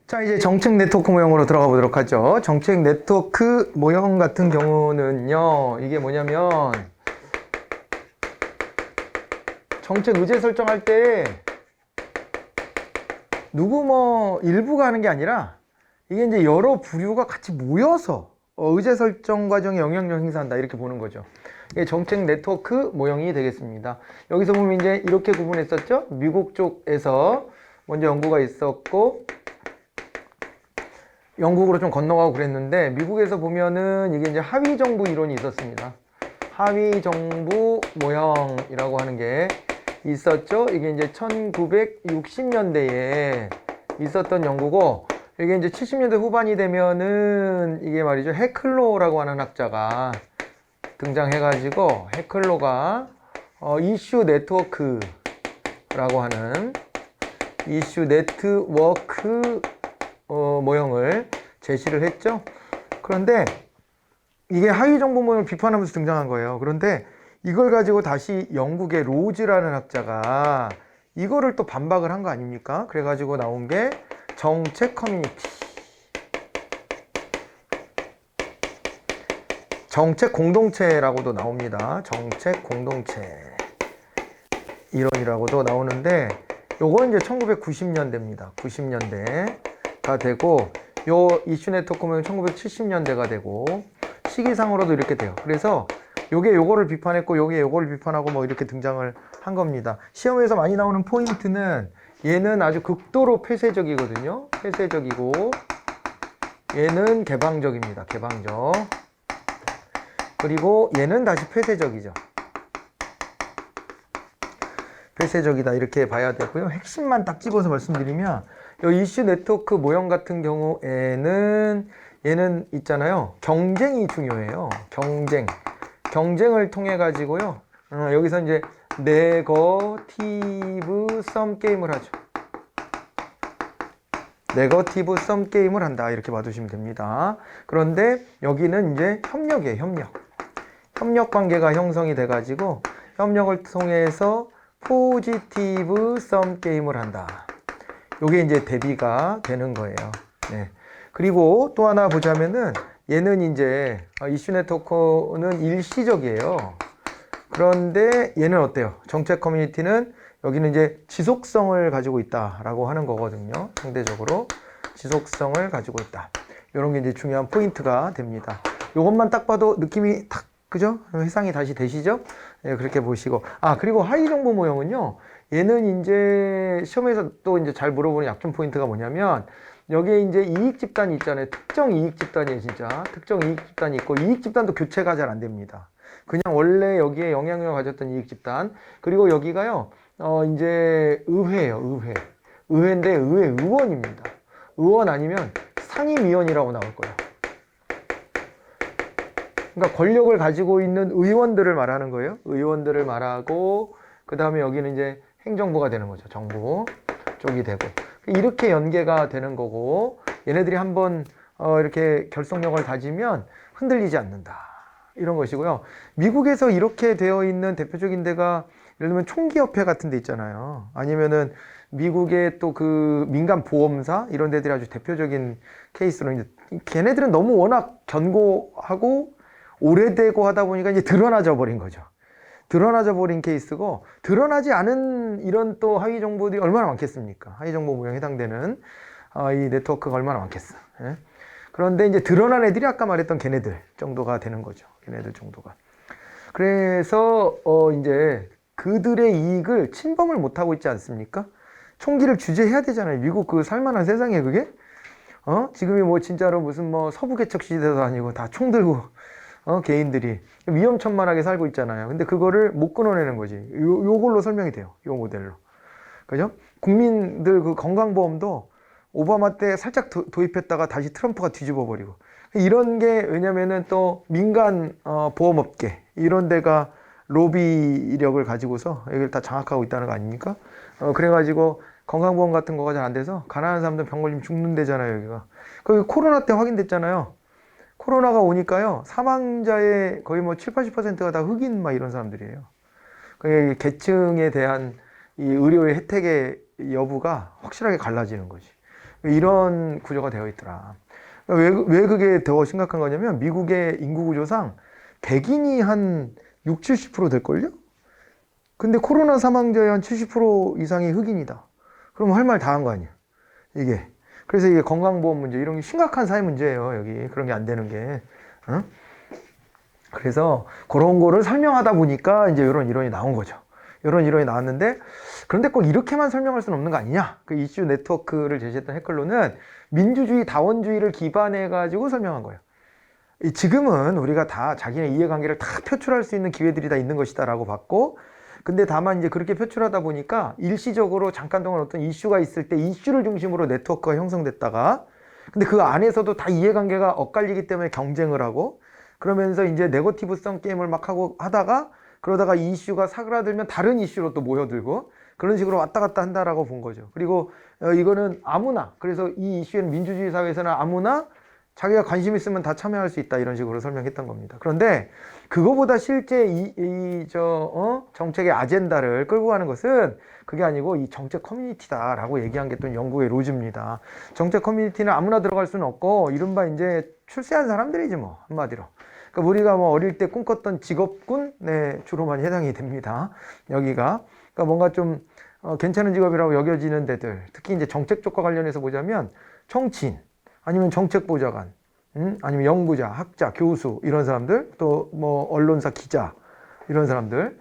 자, 이제 정책 네트워크 모형으로 들어가 보도록 하죠. 정책 네트워크 모형 같은 경우는요, 이게 뭐냐면, 정책 의제 설정할 때, 누구 뭐, 일부가 하는 게 아니라, 이게 이제 여러 부류가 같이 모여서, 의제 설정 과정에 영향력 행사한다. 이렇게 보는 거죠. 이게 정책 네트워크 모형이 되겠습니다. 여기서 보면 이제 이렇게 구분했었죠? 미국 쪽에서 먼저 연구가 있었고, 영국으로 좀 건너가고 그랬는데, 미국에서 보면은 이게 이제 하위 정부 이론이 있었습니다. 하위 정부 모형이라고 하는 게 있었죠. 이게 이제 1960년대에 있었던 연구고, 이게 이제 70년대 후반이 되면은 이게 말이죠. 해클로라고 하는 학자가 등장해가지고, 해클로가 이슈 네트워크라고 하는 이슈 네트워크 모형을 제시를 했죠. 그런데 이게 하위 정보 모형을 비판하면서 등장한 거예요. 그런데 이걸 가지고 다시 영국의 로즈라는 학자가 이거를 또 반박을 한 거 아닙니까? 그래가지고 나온 게 정책 커뮤니티, 정책 공동체라고도 나옵니다. 정책 공동체 이론이라고도 나오는데, 요건 이제 1990년대입니다. 90년대가 되고, 요 이슈 네트워크 모형 1970년대가 되고, 시기상으로도 이렇게 돼요. 그래서 요게 요거를 비판했고, 요게 요거를 비판하고 뭐 이렇게 등장을 한 겁니다. 시험에서 많이 나오는 포인트는 얘는 아주 극도로 폐쇄적이거든요. 폐쇄적이고, 얘는 개방적입니다. 개방적. 그리고 얘는 다시 폐쇄적이죠. 폐쇄적이다 이렇게 봐야 되고요. 핵심만 딱 집어서 말씀드리면, 이 이슈 네트워크 모형 같은 경우에는 얘는 있잖아요. 경쟁이 중요해요. 경쟁을 통해 가지고요. 여기서 이제 네거티브 썸 게임을 하죠. 네거티브 썸 게임을 한다 이렇게 봐두시면 됩니다. 그런데 여기는 이제 협력이에요. 협력 관계가 형성이 돼 가지고 협력을 통해서 포지티브 썸 게임을 한다. 요게 이제 대비가 되는 거예요. 네. 그리고 또 하나 보자면은 얘는 이제 이슈 네트워크는 일시적이에요. 그런데 얘는 어때요? 정책 커뮤니티는 여기는 이제 지속성을 가지고 있다라고 하는 거거든요. 상대적으로 지속성을 가지고 있다. 이런 게 이제 중요한 포인트가 됩니다. 요것만 딱 봐도 느낌이 탁, 그죠? 회상이 다시 되시죠? 네, 그렇게 보시고. 그리고 하위 정보 모형은요. 얘는 이제 시험에서 또 이제 잘 물어보는 약점 포인트가 뭐냐면, 여기에 이제 이익 집단이 있잖아요. 특정 이익 집단이에요, 진짜. 특정 이익 집단이 있고, 이익 집단도 교체가 잘 안 됩니다. 그냥 원래 여기에 영향력을 가졌던 이익 집단. 그리고 여기가요, 이제 의회예요, 의회인데 의회 의원입니다. 의원 아니면 상임위원이라고 나올 거예요. 그러니까 권력을 가지고 있는 의원들을 말하는 거예요. 의원들을 말하고, 그 다음에 여기는 이제 행정부가 되는 거죠. 정부 쪽이 되고. 이렇게 연계가 되는 거고, 얘네들이 한번 이렇게 결속력을 다지면 흔들리지 않는다. 이런 것이고요. 미국에서 이렇게 되어 있는 대표적인 데가 예를 들면 총기협회 같은 데 있잖아요. 아니면은 미국의 또 그 민간 보험사 이런 데들이 아주 대표적인 케이스로 이제 걔네들은 너무 워낙 견고하고 오래되고 하다 보니까 이제 드러나져 버린 거죠. 드러나져 버린 케이스고, 드러나지 않은 이런 또 하위 정보들이 얼마나 많겠습니까? 하위 정보 모형에 해당되는 이 네트워크가 얼마나 많겠어. 예? 그런데 이제 드러난 애들이 아까 말했던 걔네들 정도가 되는 거죠. 걔네들 정도가. 그래서 이제 그들의 이익을 침범을 못 하고 있지 않습니까? 총기를 규제해야 되잖아요. 미국 그 살만한 세상에 그게? 지금이 뭐 진짜로 무슨 뭐 서부 개척 시대도 아니고 다 총 들고 개인들이 위험천만하게 살고 있잖아요. 근데 그거를 못 끊어내는 거지. 요걸로 설명이 돼요. 요 모델로. 그죠? 국민들 그 건강보험도 오바마 때 살짝 도입했다가 다시 트럼프가 뒤집어 버리고. 이런 게 왜냐면은 또 민간 보험업계 이런 데가 로비력을 가지고서 여기를 다 장악하고 있다는 거 아닙니까? 그래가지고 건강보험 같은 거가 잘 안 돼서 가난한 사람들 병 걸리면 죽는 데잖아요, 여기가. 그 코로나 때 확인됐잖아요. 코로나가 오니까요, 사망자의 거의 뭐 7, 80%가 다 흑인 막 이런 사람들이에요. 그 계층에 대한 이 의료의 혜택의 여부가 확실하게 갈라지는 거지. 이런 구조가 되어 있더라. 왜 그게 더 심각한 거냐면 미국의 인구 구조상 백인이 한 6, 70% 될걸요? 근데 코로나 사망자의 한 70% 이상이 흑인이다. 그럼 할 말 다 한 거 아니야, 이게. 그래서 이게 건강보험 문제, 이런 게 심각한 사회 문제예요, 여기. 그런 게 안 되는 게. 어? 그래서 그런 거를 설명하다 보니까 이제 이런 이론이 나온 거죠. 이런 이론이 나왔는데, 그런데 꼭 이렇게만 설명할 수는 없는 거 아니냐? 그 이슈 네트워크를 제시했던 해클로는 민주주의, 다원주의를 기반해가지고 설명한 거예요. 지금은 우리가 다 자기네 이해관계를 다 표출할 수 있는 기회들이 다 있는 것이다 라고 봤고, 근데 다만 이제 그렇게 표출하다 보니까 일시적으로 잠깐 동안 어떤 이슈가 있을 때 이슈를 중심으로 네트워크가 형성됐다가, 근데 그 안에서도 다 이해관계가 엇갈리기 때문에 경쟁을 하고, 그러면서 이제 네거티브성 게임을 막 하고 하다가, 그러다가 이 이슈가 사그라들면 다른 이슈로 또 모여들고, 그런 식으로 왔다 갔다 한다라고 본 거죠. 그리고 이거는 아무나, 그래서 이 이슈에는 민주주의 사회에서는 아무나 자기가 관심 있으면 다 참여할 수 있다, 이런 식으로 설명했던 겁니다. 그런데 그거보다 실제 정책의 아젠다를 끌고 가는 것은 그게 아니고 이 정책 커뮤니티다라고 얘기한 게 또 영국의 로즈입니다. 정책 커뮤니티는 아무나 들어갈 수는 없고 이른바 이제 출세한 사람들이지 뭐, 한마디로. 그러니까 우리가 뭐 어릴 때 꿈꿨던 직업군에 주로 많이 해당이 됩니다. 여기가. 그러니까 뭔가 좀 괜찮은 직업이라고 여겨지는 데들, 특히 이제 정책 쪽과 관련해서 보자면 정치인, 아니면 정책보좌관, 아니면 연구자, 학자, 교수, 이런 사람들, 또 뭐 언론사 기자, 이런 사람들,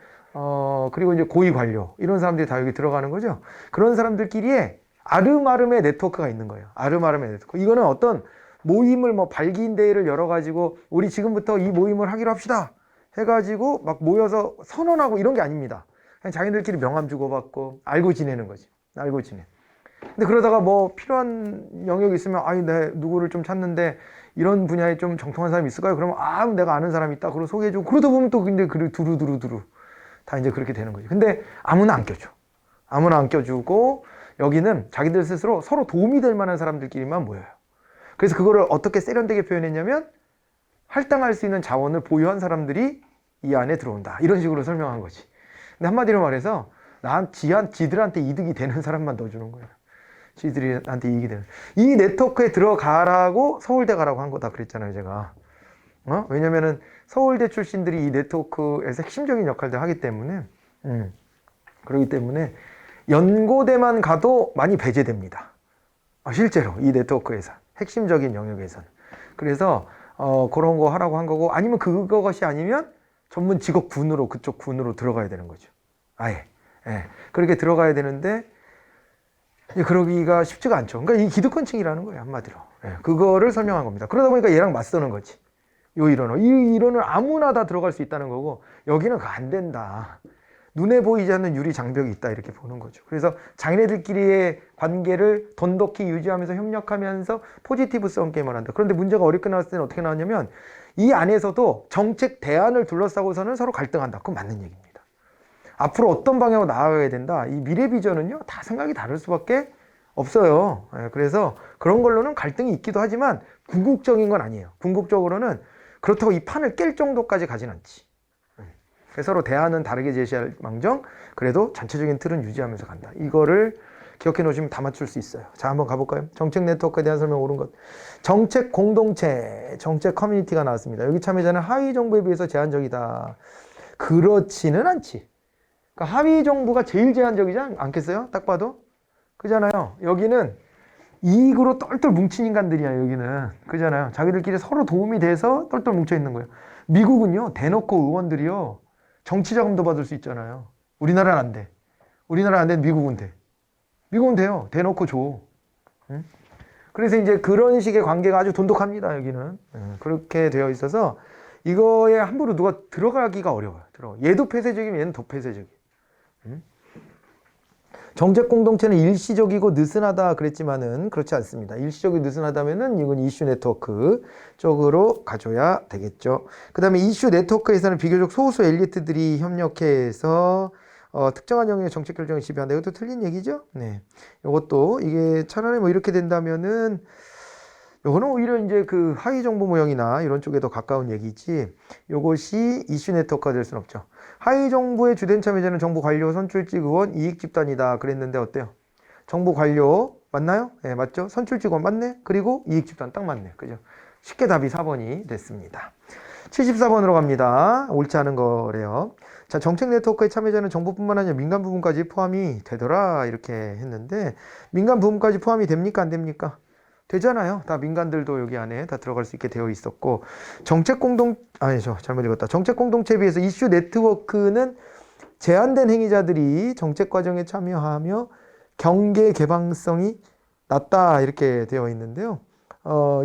그리고 이제 고위 관료, 이런 사람들이 다 여기 들어가는 거죠. 그런 사람들끼리의 아름아름의 네트워크가 있는 거예요. 아름아름의 네트워크. 이거는 어떤 모임을 뭐 발기인 대회를 열어가지고 우리 지금부터 이 모임을 하기로 합시다 해가지고 막 모여서 선언하고 이런 게 아닙니다. 그냥 자기들끼리 명함 주고받고 알고 지내는 거지. 알고 지내. 근데 그러다가 뭐 필요한 영역이 있으면, 아니, 내 누구를 좀 찾는데 이런 분야에 좀 정통한 사람이 있을까요? 그러면, 내가 아는 사람이 있다. 그러고 소개해주고, 그러다 보면 또 근데 두루두루 다 이제 그렇게 되는 거죠. 근데 아무나 안 껴줘. 아무나 안 껴주고, 여기는 자기들 스스로 서로 도움이 될 만한 사람들끼리만 모여요. 그래서 그거를 어떻게 세련되게 표현했냐면, 할당할 수 있는 자원을 보유한 사람들이 이 안에 들어온다, 이런 식으로 설명한 거지. 근데 한마디로 말해서 지들한테 이득이 되는 사람만 넣어주는 거예요. 지들한테 이익이 되는. 이 네트워크에 들어가라고 서울대 가라고 한 거다 그랬잖아요, 제가. 왜냐면은 서울대 출신들이 이 네트워크에서 핵심적인 역할들을 하기 때문에, 그렇기 때문에 연고대만 가도 많이 배제됩니다. 실제로 이 네트워크에서 핵심적인 영역에서는. 그래서 그런 거 하라고 한 거고, 아니면 그것이 아니면 전문 직업군으로, 그쪽 군으로 들어가야 되는 거죠. 아예. 예. 그렇게 들어가야 되는데 그러기가 쉽지가 않죠. 그러니까 이 기득권층이라는 거예요, 한마디로. 예. 그거를 설명한 겁니다. 그러다 보니까 얘랑 맞서는 거지. 이 이론은 아무나 다 들어갈 수 있다는 거고, 여기는 그거 안 된다. 눈에 보이지 않는 유리 장벽이 있다, 이렇게 보는 거죠. 그래서 자기네들끼리의 관계를 돈독히 유지하면서 협력하면서 포지티브성 게임을 한다. 그런데 문제가 어렵게 나왔을 때는 어떻게 나왔냐면, 이 안에서도 정책 대안을 둘러싸고서는 서로 갈등한다. 그건 맞는 얘기입니다. 앞으로 어떤 방향으로 나아가야 된다. 이 미래 비전은요, 다 생각이 다를 수밖에 없어요. 그래서 그런 걸로는 갈등이 있기도 하지만 궁극적인 건 아니에요. 궁극적으로는 그렇다고 이 판을 깰 정도까지 가진 않지. 그래서 서로 대안은 다르게 제시할 망정, 그래도 전체적인 틀은 유지하면서 간다. 이거를 기억해 놓으시면 다 맞출 수 있어요. 자, 한번 가볼까요? 정책 네트워크에 대한 설명 옳은 것. 정책 공동체, 정책 커뮤니티가 나왔습니다. 여기 참여자는 하위 정부에 비해서 제한적이다. 그렇지는 않지. 그러니까 하위 정부가 제일 제한적이지 않겠어요? 딱 봐도. 그잖아요. 여기는 이익으로 똘똘 뭉친 인간들이야, 여기는. 그잖아요. 자기들끼리 서로 도움이 돼서 똘똘 뭉쳐 있는 거예요. 미국은요, 대놓고 의원들이요, 정치 자금도 받을 수 있잖아요. 우리나라는 안 돼. 우리나라는 안 되는데 미국은 돼. 미국은 돼요. 대놓고 줘. 응? 그래서 이제 그런 식의 관계가 아주 돈독합니다, 여기는. 그렇게 되어 있어서 이거에 함부로 누가 들어가기가 어려워요. 얘도 폐쇄적이면 얘는 더 폐쇄적이에요. 정책 공동체는 일시적이고 느슨하다 그랬지만은 그렇지 않습니다. 일시적이고 느슨하다면은 이건 이슈 네트워크 쪽으로 가져야 되겠죠. 그 다음에 이슈 네트워크에서는 비교적 소수 엘리트들이 협력해서 특정한 영역의 정책 결정을 지배한다. 이것도 틀린 얘기죠. 네, 이것도 이게 차라리 뭐 이렇게 된다면은 요거는 오히려 이제 그 하위 정보 모형이나 이런 쪽에 더 가까운 얘기지, 요것이 이슈 네트워크가 될 수는 없죠. 하위 정부의 주된 참여자는 정부 관료, 선출직 의원, 이익 집단이다 그랬는데 어때요? 정부 관료, 맞나요? 네, 맞죠? 선출직원 맞네? 그리고 이익집단 딱 맞네. 그죠? 쉽게 답이 4번이 됐습니다. 74번으로 갑니다. 옳지 않은 거래요. 자, 정책 네트워크에 참여자는 정부뿐만 아니라 민간 부분까지 포함이 되더라. 이렇게 했는데, 민간 부분까지 포함이 됩니까? 안 됩니까? 되잖아요. 다 민간들도 여기 안에 다 들어갈 수 있게 되어 있었고, 아니죠. 잘못 읽었다. 정책 공동체에 비해서 이슈 네트워크는 제한된 행위자들이 정책 과정에 참여하며 경계 개방성이 낮다. 이렇게 되어 있는데요.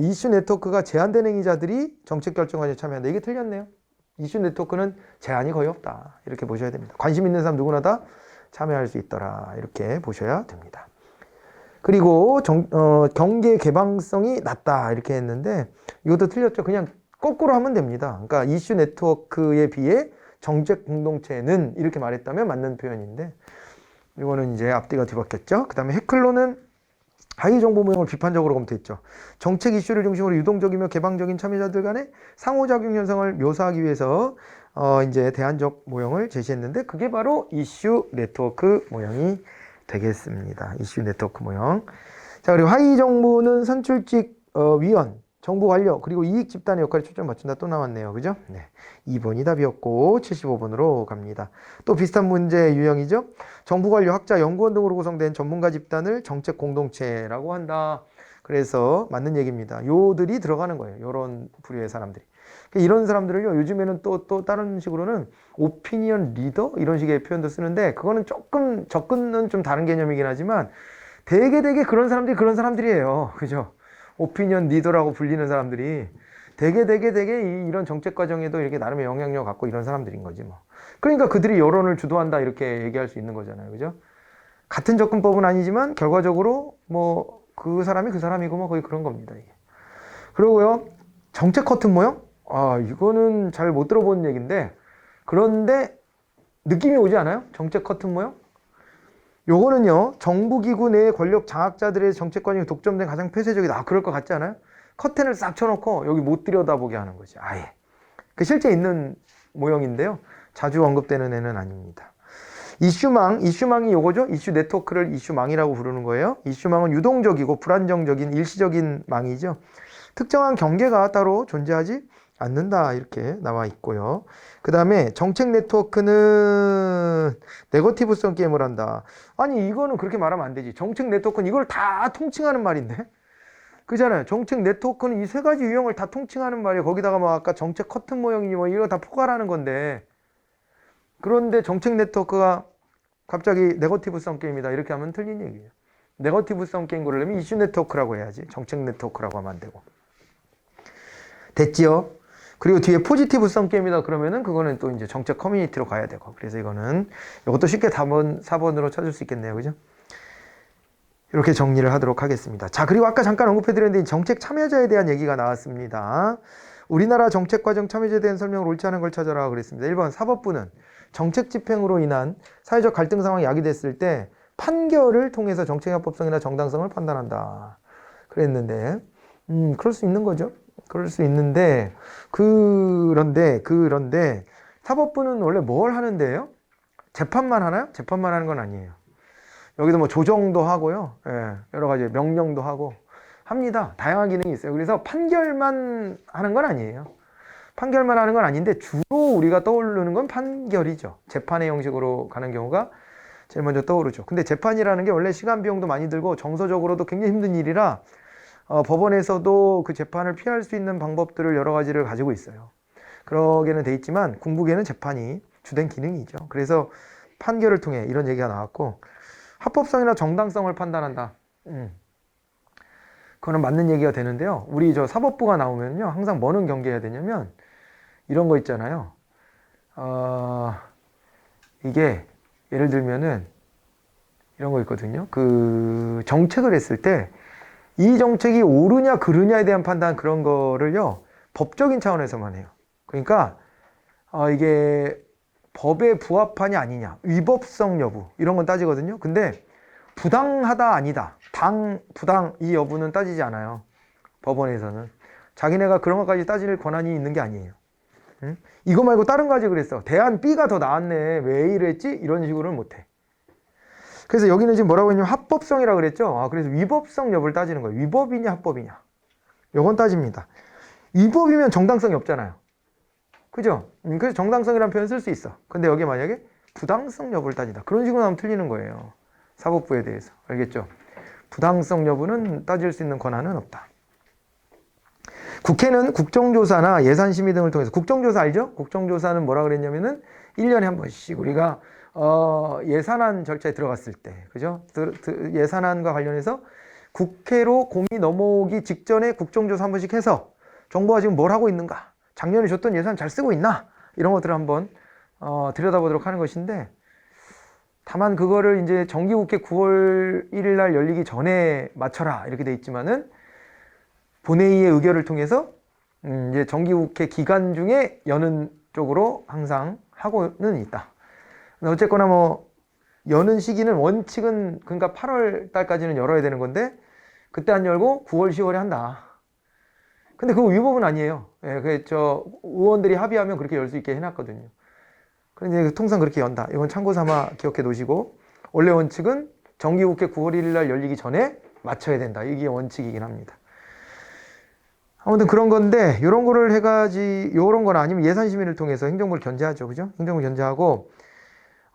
이슈 네트워크가 제한된 행위자들이 정책 결정 과정에 참여한다. 이게 틀렸네요. 이슈 네트워크는 제한이 거의 없다. 이렇게 보셔야 됩니다. 관심 있는 사람 누구나 다 참여할 수 있더라. 이렇게 보셔야 됩니다. 그리고 경계 개방성이 낮다. 이렇게 했는데 이것도 틀렸죠. 그냥 거꾸로 하면 됩니다. 그러니까 이슈 네트워크에 비해 정책 공동체는 이렇게 말했다면 맞는 표현인데 이거는 이제 앞뒤가 뒤바뀌었죠. 그 다음에 해클로는 하위 정보 모형을 비판적으로 검토했죠. 정책 이슈를 중심으로 유동적이며 개방적인 참여자들 간의 상호작용 현상을 묘사하기 위해서 이제 대안적 모형을 제시했는데 그게 바로 이슈 네트워크 모형이 되겠습니다. 이슈 네트워크 모형. 자, 그리고 하위 정보는 선출직 위원, 정부 관료, 그리고 이익 집단의 역할에 초점 맞춘다. 또 나왔네요. 그죠? 네. 2번이 답이었고 75번으로 갑니다. 또 비슷한 문제 유형이죠. 정부 관료, 학자, 연구원 등으로 구성된 전문가 집단을 정책 공동체라고 한다. 그래서 맞는 얘기입니다. 요들이 들어가는 거예요. 요런 부류의 사람들이. 이런 사람들을요, 요즘에는 또 다른 식으로는 오피니언 리더? 이런 식의 표현도 쓰는데, 그거는 조금 접근은 좀 다른 개념이긴 하지만, 되게 그런 사람들이 그런 사람들이에요. 그죠? 오피니언 리더라고 불리는 사람들이 되게 이런 정책 과정에도 이렇게 나름의 영향력 갖고 이런 사람들인 거지 뭐. 그러니까 그들이 여론을 주도한다 이렇게 얘기할 수 있는 거잖아요. 그죠? 같은 접근법은 아니지만 결과적으로 뭐 그 사람이 그 사람이고 뭐 거의 그런 겁니다. 이게. 그리고요, 정책 커튼 모형? 이거는 잘 못 들어본 얘기인데, 그런데 느낌이 오지 않아요? 정책 커튼 모형? 요거는요, 정부기구 내 권력 장악자들의 정책 과정이 독점된 가장 폐쇄적이다. 그럴 것 같지 않아요? 커튼을 싹 쳐놓고 여기 못 들여다보게 하는 거지. 아예. 그 실제 있는 모형인데요. 자주 언급되는 애는 아닙니다. 이슈망이 요거죠? 이슈 네트워크를 이슈망이라고 부르는 거예요. 이슈망은 유동적이고 불안정적인 일시적인 망이죠. 특정한 경계가 따로 존재하지 않는다. 이렇게 나와 있고요. 그 다음에 정책 네트워크는 네거티브성 게임을 한다. 아니, 이거는 그렇게 말하면 안 되지. 정책 네트워크는 이걸 다 통칭하는 말인데? 그잖아요. 정책 네트워크는 이 세 가지 유형을 다 통칭하는 말이에요. 거기다가 뭐 아까 정책 커튼 모형이니 뭐 이거 다 포괄하는 건데. 그런데 정책 네트워크가 갑자기 네거티브성 게임이다. 이렇게 하면 틀린 얘기예요. 네거티브성 게임 고르려면 이슈 네트워크라고 해야지. 정책 네트워크라고 하면 안 되고. 됐지요? 그리고 뒤에 포지티브성 게임이다 그러면은 그거는 또 이제 정책 커뮤니티로 가야 되고. 그래서 이것도 쉽게 4번으로 찾을 수 있겠네요. 그죠? 이렇게 정리를 하도록 하겠습니다. 자, 그리고 아까 잠깐 언급해드렸는데 정책 참여자에 대한 얘기가 나왔습니다. 우리나라 정책 과정 참여자에 대한 설명을 옳지 않은 걸 찾아라 그랬습니다. 1번 사법부는 정책 집행으로 인한 사회적 갈등 상황이 야기됐을 때 판결을 통해서 정책의 합법성이나 정당성을 판단한다. 그랬는데 그럴 수 있는 거죠. 그럴 수 있는데 그런데 사법부는 원래 뭘 하는데요? 재판만 하나요? 재판만 하는 건 아니에요. 여기도 뭐 조정도 하고요. 예, 여러 가지 명령도 하고 합니다. 다양한 기능이 있어요. 그래서 판결만 하는 건 아니에요. 판결만 하는 건 아닌데 주로 우리가 떠오르는 건 판결이죠. 재판의 형식으로 가는 경우가 제일 먼저 떠오르죠. 근데 재판이라는 게 원래 시간 비용도 많이 들고 정서적으로도 굉장히 힘든 일이라 법원에서도 그 재판을 피할 수 있는 방법들을 여러 가지를 가지고 있어요. 그러게는 돼 있지만 궁극에는 재판이 주된 기능이죠. 그래서 판결을 통해 이런 얘기가 나왔고 합법성이나 정당성을 판단한다. 그거는 맞는 얘기가 되는데요. 우리 저 사법부가 나오면요. 항상 뭐는 경계해야 되냐면 이런 거 있잖아요. 이게 예를 들면은 이런 거 있거든요. 그 정책을 했을 때 이 정책이 옳으냐 그르냐에 대한 판단 그런 거를요. 법적인 차원에서만 해요. 그러니까 이게 법에 부합하냐 아니냐, 위법성 여부 이런 건 따지거든요. 근데 부당하다 아니다, 부당 이 여부는 따지지 않아요. 법원에서는 자기네가 그런 것까지 따질 권한이 있는 게 아니에요. 이거 말고 다른 가지 그랬어. 대안 B가 더 나았네. 왜 이랬지? 이런 식으로는 못해. 그래서 여기는 지금 뭐라고 했냐면 합법성이라고 그랬죠. 그래서 위법성 여부를 따지는 거예요. 위법이냐 합법이냐. 요건 따집니다. 위법이면 정당성이 없잖아요. 그죠? 그래서 정당성이라는 표현 쓸 수 있어. 근데 여기 만약에 부당성 여부를 따진다. 그런 식으로 하면 틀리는 거예요. 사법부에 대해서. 알겠죠? 부당성 여부는 따질 수 있는 권한은 없다. 국회는 국정조사나 예산심의 등을 통해서, 국정조사 알죠? 국정조사는 뭐라 그랬냐면은 1년에 한 번씩 우리가 예산안 절차에 들어갔을 때, 그죠? 예산안과 관련해서 국회로 공이 넘어오기 직전에 국정조사 한 번씩 해서 정부가 지금 뭘 하고 있는가? 작년에 줬던 예산 잘 쓰고 있나? 이런 것들을 한번 들여다보도록 하는 것인데, 다만 그거를 이제 정기국회 9월 1일 날 열리기 전에 맞춰라 이렇게 돼 있지만은 본회의의 의결을 통해서 이제 정기국회 기간 중에 여는 쪽으로 항상 하고는 있다. 어쨌거나 뭐 여는 시기는 원칙은 그러니까 8월 달까지는 열어야 되는 건데 그때 안 열고 9월, 10월에 한다. 근데 그거 위법은 아니에요. 예, 의원들이 합의하면 그렇게 열 수 있게 해놨거든요. 그런데 통상 그렇게 연다. 이건 참고 삼아 기억해 놓으시고, 원래 원칙은 정기국회 9월 1일 날 열리기 전에 맞춰야 된다. 이게 원칙이긴 합니다. 아무튼 그런 건데, 요런 거를 요런 거나 아니면 예산심의를 통해서 행정부를 견제하죠. 그죠? 행정부 견제하고,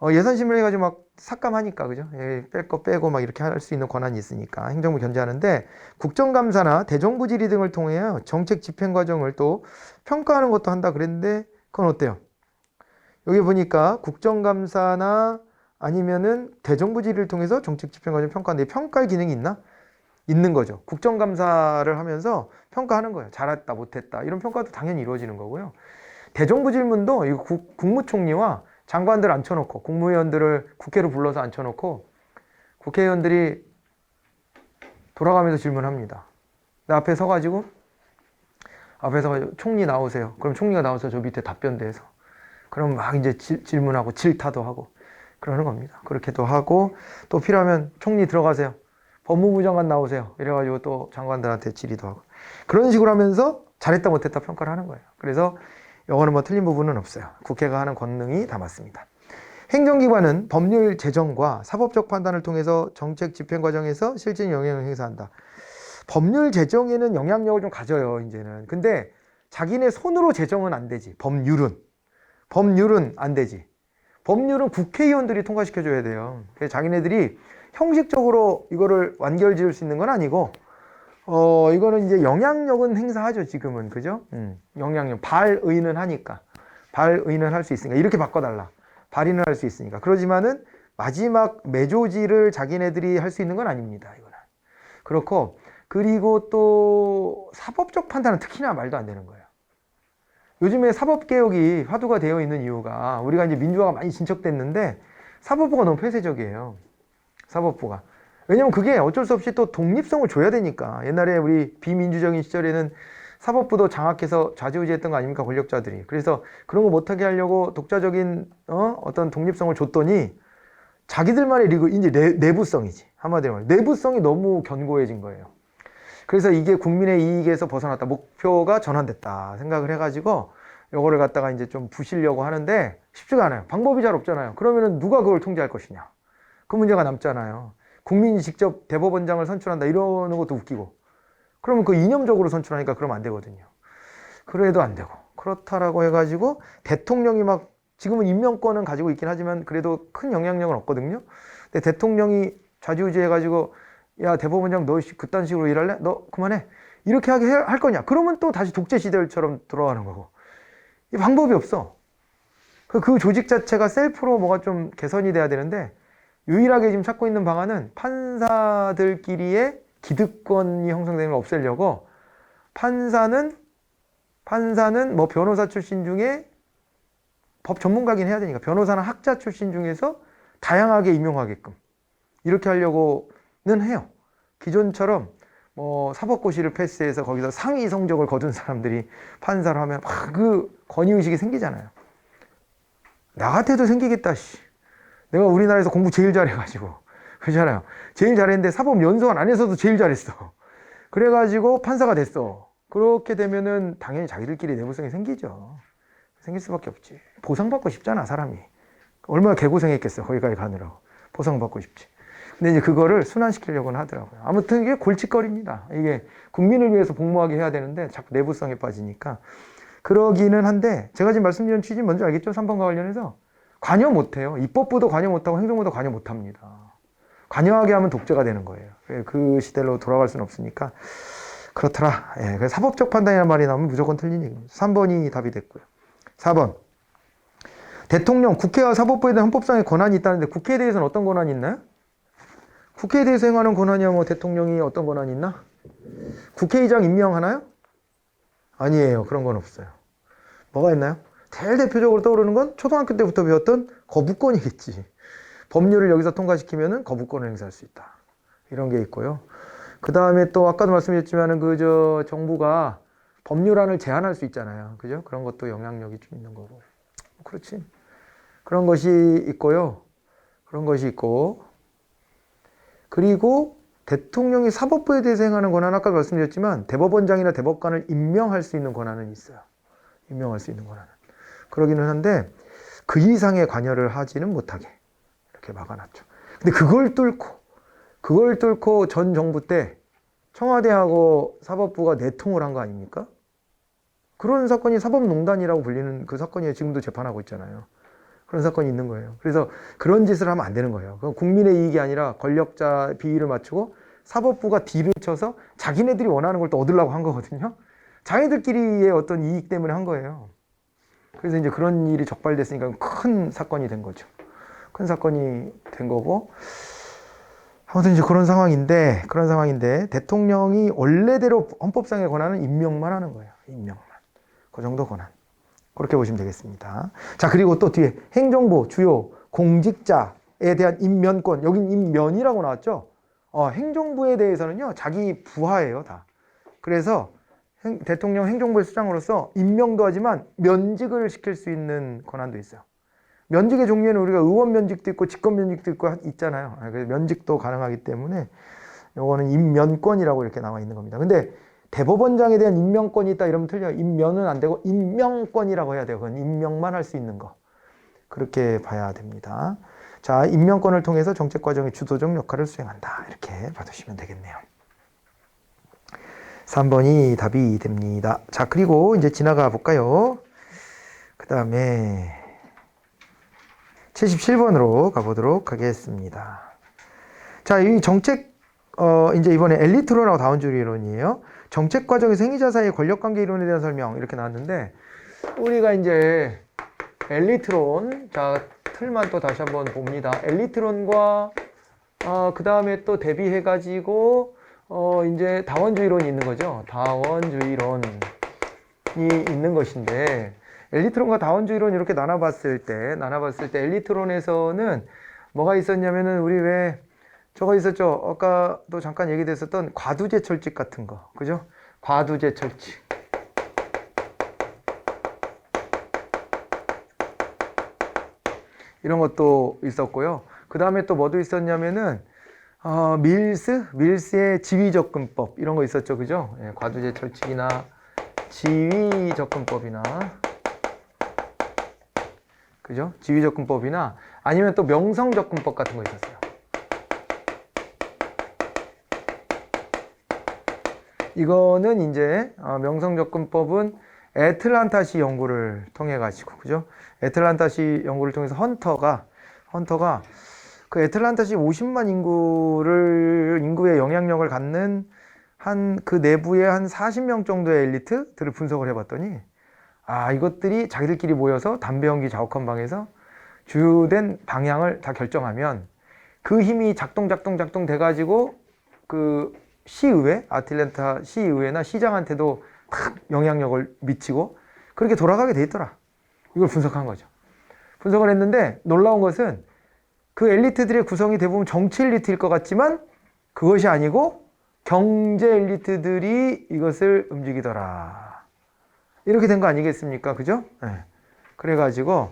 예산심의를 해가지고 막 삭감하니까, 그죠? 예, 뺄 거 빼고 막 이렇게 할 수 있는 권한이 있으니까 행정부 견제하는데, 국정감사나 대정부 질의 등을 통해 정책 집행 과정을 또 평가하는 것도 한다 그랬는데, 그건 어때요? 여기 보니까 국정감사나 아니면은 대정부 질의를 통해서 정책 집행 과정 평가하는데 평가의 기능이 있나? 있는 거죠. 국정감사를 하면서 평가하는 거예요. 잘했다, 못했다. 이런 평가도 당연히 이루어지는 거고요. 대정부 질문도 이거 국무총리와 장관들 앉혀놓고 국무위원들을 국회로 불러서 앉혀놓고 국회의원들이 돌아가면서 질문합니다. 앞에 서가지고 총리 나오세요. 그럼 총리가 나와서 저 밑에 답변대에서 그럼 막 이제 질문하고 질타도 하고 그러는 겁니다. 그렇게도 하고 또 필요하면 총리 들어가세요. 법무부 장관 나오세요. 이래가지고 또 장관들한테 질의도 하고 그런 식으로 하면서 잘했다 못했다 평가를 하는 거예요. 그래서 이거는 뭐 틀린 부분은 없어요. 국회가 하는 권능이 다 맞습니다. 행정기관은 법률 제정과 사법적 판단을 통해서 정책 집행 과정에서 실질적인 영향을 행사한다. 법률 제정에는 영향력을 좀 가져요, 이제는. 근데 자기네 손으로 제정은 안 되지. 법률은 안 되지. 법률은 국회의원들이 통과시켜줘야 돼요. 그래서 자기네들이 형식적으로 이거를 완결 지을 수 있는 건 아니고, 이거는 이제 영향력은 행사하죠, 지금은. 그죠? 영향력. 발의는 하니까. 발의는 할 수 있으니까. 이렇게 바꿔달라. 발의는 할 수 있으니까. 그러지만은 마지막 매조지를 자기네들이 할 수 있는 건 아닙니다, 이거는. 그렇고, 그리고 또 사법적 판단은 특히나 말도 안 되는 거예요. 요즘에 사법개혁이 화두가 되어 있는 이유가 우리가 이제 민주화가 많이 진척됐는데 사법부가 너무 폐쇄적이에요. 사법부가. 왜냐면 그게 어쩔 수 없이 또 독립성을 줘야 되니까. 옛날에 우리 비민주적인 시절에는 사법부도 장악해서 좌지우지했던 거 아닙니까? 권력자들이. 그래서 그런 거 못하게 하려고 독자적인 어떤 독립성을 줬더니 자기들만의 리그, 이제 내부성이지. 한마디로 말해. 내부성이 너무 견고해진 거예요. 그래서 이게 국민의 이익에서 벗어났다. 목표가 전환됐다. 생각을 해가지고 요거를 갖다가 이제 좀 부시려고 하는데 쉽지가 않아요. 방법이 잘 없잖아요. 그러면은 누가 그걸 통제할 것이냐. 그 문제가 남잖아요. 국민이 직접 대법원장을 선출한다. 이러는 것도 웃기고. 그러면 그 이념적으로 선출하니까 그러면 안 되거든요. 그래도 안 되고. 그렇다라고 해가지고 대통령이 막 지금은 임명권은 가지고 있긴 하지만 그래도 큰 영향력은 없거든요. 근데 대통령이 좌지우지 해가지고 야, 대법원장 너 그딴 식으로 일할래? 너 그만해. 이렇게 하게 할 거냐? 그러면 또 다시 독재 시대처럼 돌아가는 거고. 이 방법이 없어. 그 조직 자체가 셀프로 뭐가 좀 개선이 돼야 되는데 유일하게 지금 찾고 있는 방안은 판사들끼리의 기득권이 형성되는 걸 없애려고 판사는 뭐 변호사 출신 중에 법 전문가긴 해야 되니까 변호사나 학자 출신 중에서 다양하게 임용하게끔 이렇게 하려고는 해요. 기존처럼 뭐 사법고시를 패스해서 거기서 상위 성적을 거둔 사람들이 판사를 하면 막 그 권위의식이 생기잖아요. 나 같아도 생기겠다. 씨. 내가 우리나라에서 공부 제일 잘해가지고 그렇잖아요. 제일 잘했는데 사법연수원 안에서도 제일 잘했어. 그래가지고 판사가 됐어. 그렇게 되면은 당연히 자기들끼리 내부성이 생기죠. 생길 수밖에 없지. 보상받고 싶잖아, 사람이. 얼마나 개고생했겠어, 거기까지 가느라고. 보상받고 싶지. 근데 이제 그거를 순환시키려고는 하더라고요. 아무튼 이게 골칫거리입니다. 이게 국민을 위해서 복무하게 해야 되는데 자꾸 내부성에 빠지니까 그러기는 한데 제가 지금 말씀드린 취지 뭔지 알겠죠? 3번과 관련해서 관여 못해요. 입법부도 관여 못하고 행정부도 관여 못합니다. 관여하게 하면 독재가 되는 거예요. 그 시대로 돌아갈 수는 없으니까 그렇더라. 예, 그래서 사법적 판단이라는 말이 나오면 무조건 틀린 얘기입니다. 3번이 답이 됐고요. 4번. 대통령, 국회와 사법부에 대한 헌법상의 권한이 있다는데 국회에 대해서는 어떤 권한이 있나요? 국회에 대해서 행하는 권한이야 뭐 대통령이 어떤 권한이 있나? 국회의장 임명하나요? 아니에요. 그런 건 없어요. 뭐가 있나요? 제일 대표적으로 떠오르는 건 초등학교 때부터 배웠던 거부권이겠지. 법률을 여기서 통과시키면은 거부권을 행사할 수 있다. 이런 게 있고요. 그 다음에 또 아까도 말씀드렸지만은 정부가 법률안을 제안할 수 있잖아요. 그죠? 그런 것도 영향력이 좀 있는 거고. 그렇지. 그런 것이 있고요. 그런 것이 있고. 그리고 대통령이 사법부에 대해서 행하는 권한, 아까 말씀드렸지만 대법원장이나 대법관을 임명할 수 있는 권한은 있어요. 임명할 수 있는 권한은. 그러기는 한데 그 이상의 관여를 하지는 못하게 이렇게 막아놨죠. 근데 그걸 뚫고 전 정부 때 청와대하고 사법부가 내통을 한 거 아닙니까? 그런 사건이 사법농단이라고 불리는 그 사건이 지금도 재판하고 있잖아요. 그런 사건이 있는 거예요. 그래서 그런 짓을 하면 안 되는 거예요. 그건 국민의 이익이 아니라 권력자 비위를 맞추고 사법부가 딜을 쳐서 자기네들이 원하는 걸 또 얻으려고 한 거거든요. 자기들끼리의 어떤 이익 때문에 한 거예요. 그래서 이제 그런 일이 적발됐으니까 큰 사건이 된 거죠. 큰 사건이 된 거고. 아무튼 이제 그런 상황인데 대통령이 원래대로 헌법상의 권한은 임명만 하는 거예요. 임명만. 그 정도 권한. 그렇게 보시면 되겠습니다. 자, 그리고 또 뒤에 행정부, 주요 공직자에 대한 임면권. 여긴 임면이라고 나왔죠? 행정부에 대해서는요, 자기 부하예요, 다. 그래서 대통령 행정부의 수장으로서 임명도 하지만 면직을 시킬 수 있는 권한도 있어요. 면직의 종류에는 우리가 의원 면직도 있고 직권 면직도 있잖아요. 그래서 면직도 가능하기 때문에 요거는 임면권이라고 이렇게 나와 있는 겁니다. 근데 대법원장에 대한 임명권이 있다 이러면 틀려요. 임면은 안 되고 임명권이라고 해야 돼요. 그건 임명만 할 수 있는 거. 그렇게 봐야 됩니다. 자, 임명권을 통해서 정책 과정의 주도적 역할을 수행한다. 이렇게 봐두시면 되겠네요. 3번이 답이 됩니다. 자, 그리고 이제 지나가 볼까요? 그 다음에 77번으로 가보도록 하겠습니다. 자, 이 정책, 이제 이번에 엘리트론하고 다운주의 이론이에요. 정책 과정에서 행위자 사이의 권력관계 이론에 대한 설명 이렇게 나왔는데 우리가 이제 엘리트론, 자, 틀만 또 다시 한번 봅니다. 엘리트론과 그 다음에 또 대비해가지고 이제 다원주의론이 있는 거죠. 다원주의론이 있는 것인데 엘리트론과 다원주의론 이렇게 나눠봤을 때 엘리트론에서는 뭐가 있었냐면은 우리 왜 저거 있었죠. 아까도 잠깐 얘기됐었던 과두제 철칙 같은 거, 그죠? 과두제 철칙. 이런 것도 있었고요. 그 다음에 또 뭐도 있었냐면은 밀스의 지위접근법 이런 거 있었죠, 그죠? 예, 과두제 철칙이나 지위접근법이나, 그죠? 지위접근법이나 아니면 또 명성접근법 같은 거 있었어요. 이거는 이제 명성접근법은 애틀란타시 연구를 통해 가지고, 그죠? 애틀란타시 연구를 통해서 헌터가 그 애틀란타시 50만 인구의 영향력을 갖는 그 내부의 한 40명 정도의 엘리트들을 분석을 해봤더니 이것들이 자기들끼리 모여서 담배 연기 자욱한 방에서 주된 방향을 다 결정하면 그 힘이 작동 돼가지고 그 시의회, 아틀란타 시의회나 시장한테도 탁 영향력을 미치고 그렇게 돌아가게 돼 있더라. 이걸 분석한 거죠. 분석을 했는데 놀라운 것은 그 엘리트들의 구성이 대부분 정치 엘리트일 것 같지만 그것이 아니고 경제 엘리트들이 이것을 움직이더라. 이렇게 된 거 아니겠습니까? 그죠? 네. 그래가지고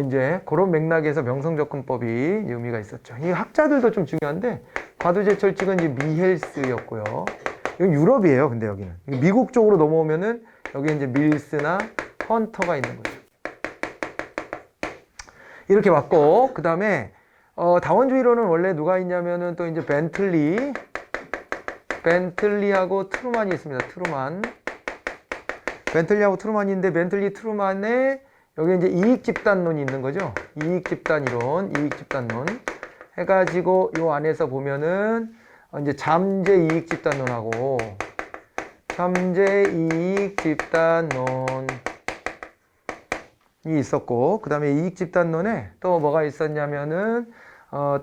이제 그런 맥락에서 명성접근법이 의미가 있었죠. 이 학자들도 좀 중요한데 과두제 철칙은 이제 미헬스였고요. 여기 유럽이에요. 근데 여기는 미국 쪽으로 넘어오면은 여기 이제 밀스나 헌터가 있는 거죠. 이렇게 왔고 그 다음에 다원주의론은 원래 누가 있냐면은 또 이제 벤틀리하고 트루만이 있습니다. 벤틀리하고 트루만인데 벤틀리 트루만에 여기 이제 이익집단론이 있는 거죠. 이익집단론 해가지고 요 안에서 보면은 이제 잠재이익집단론하고 잠재이익집단론이 있었고, 그 다음에 이익집단론에 또 뭐가 있었냐면은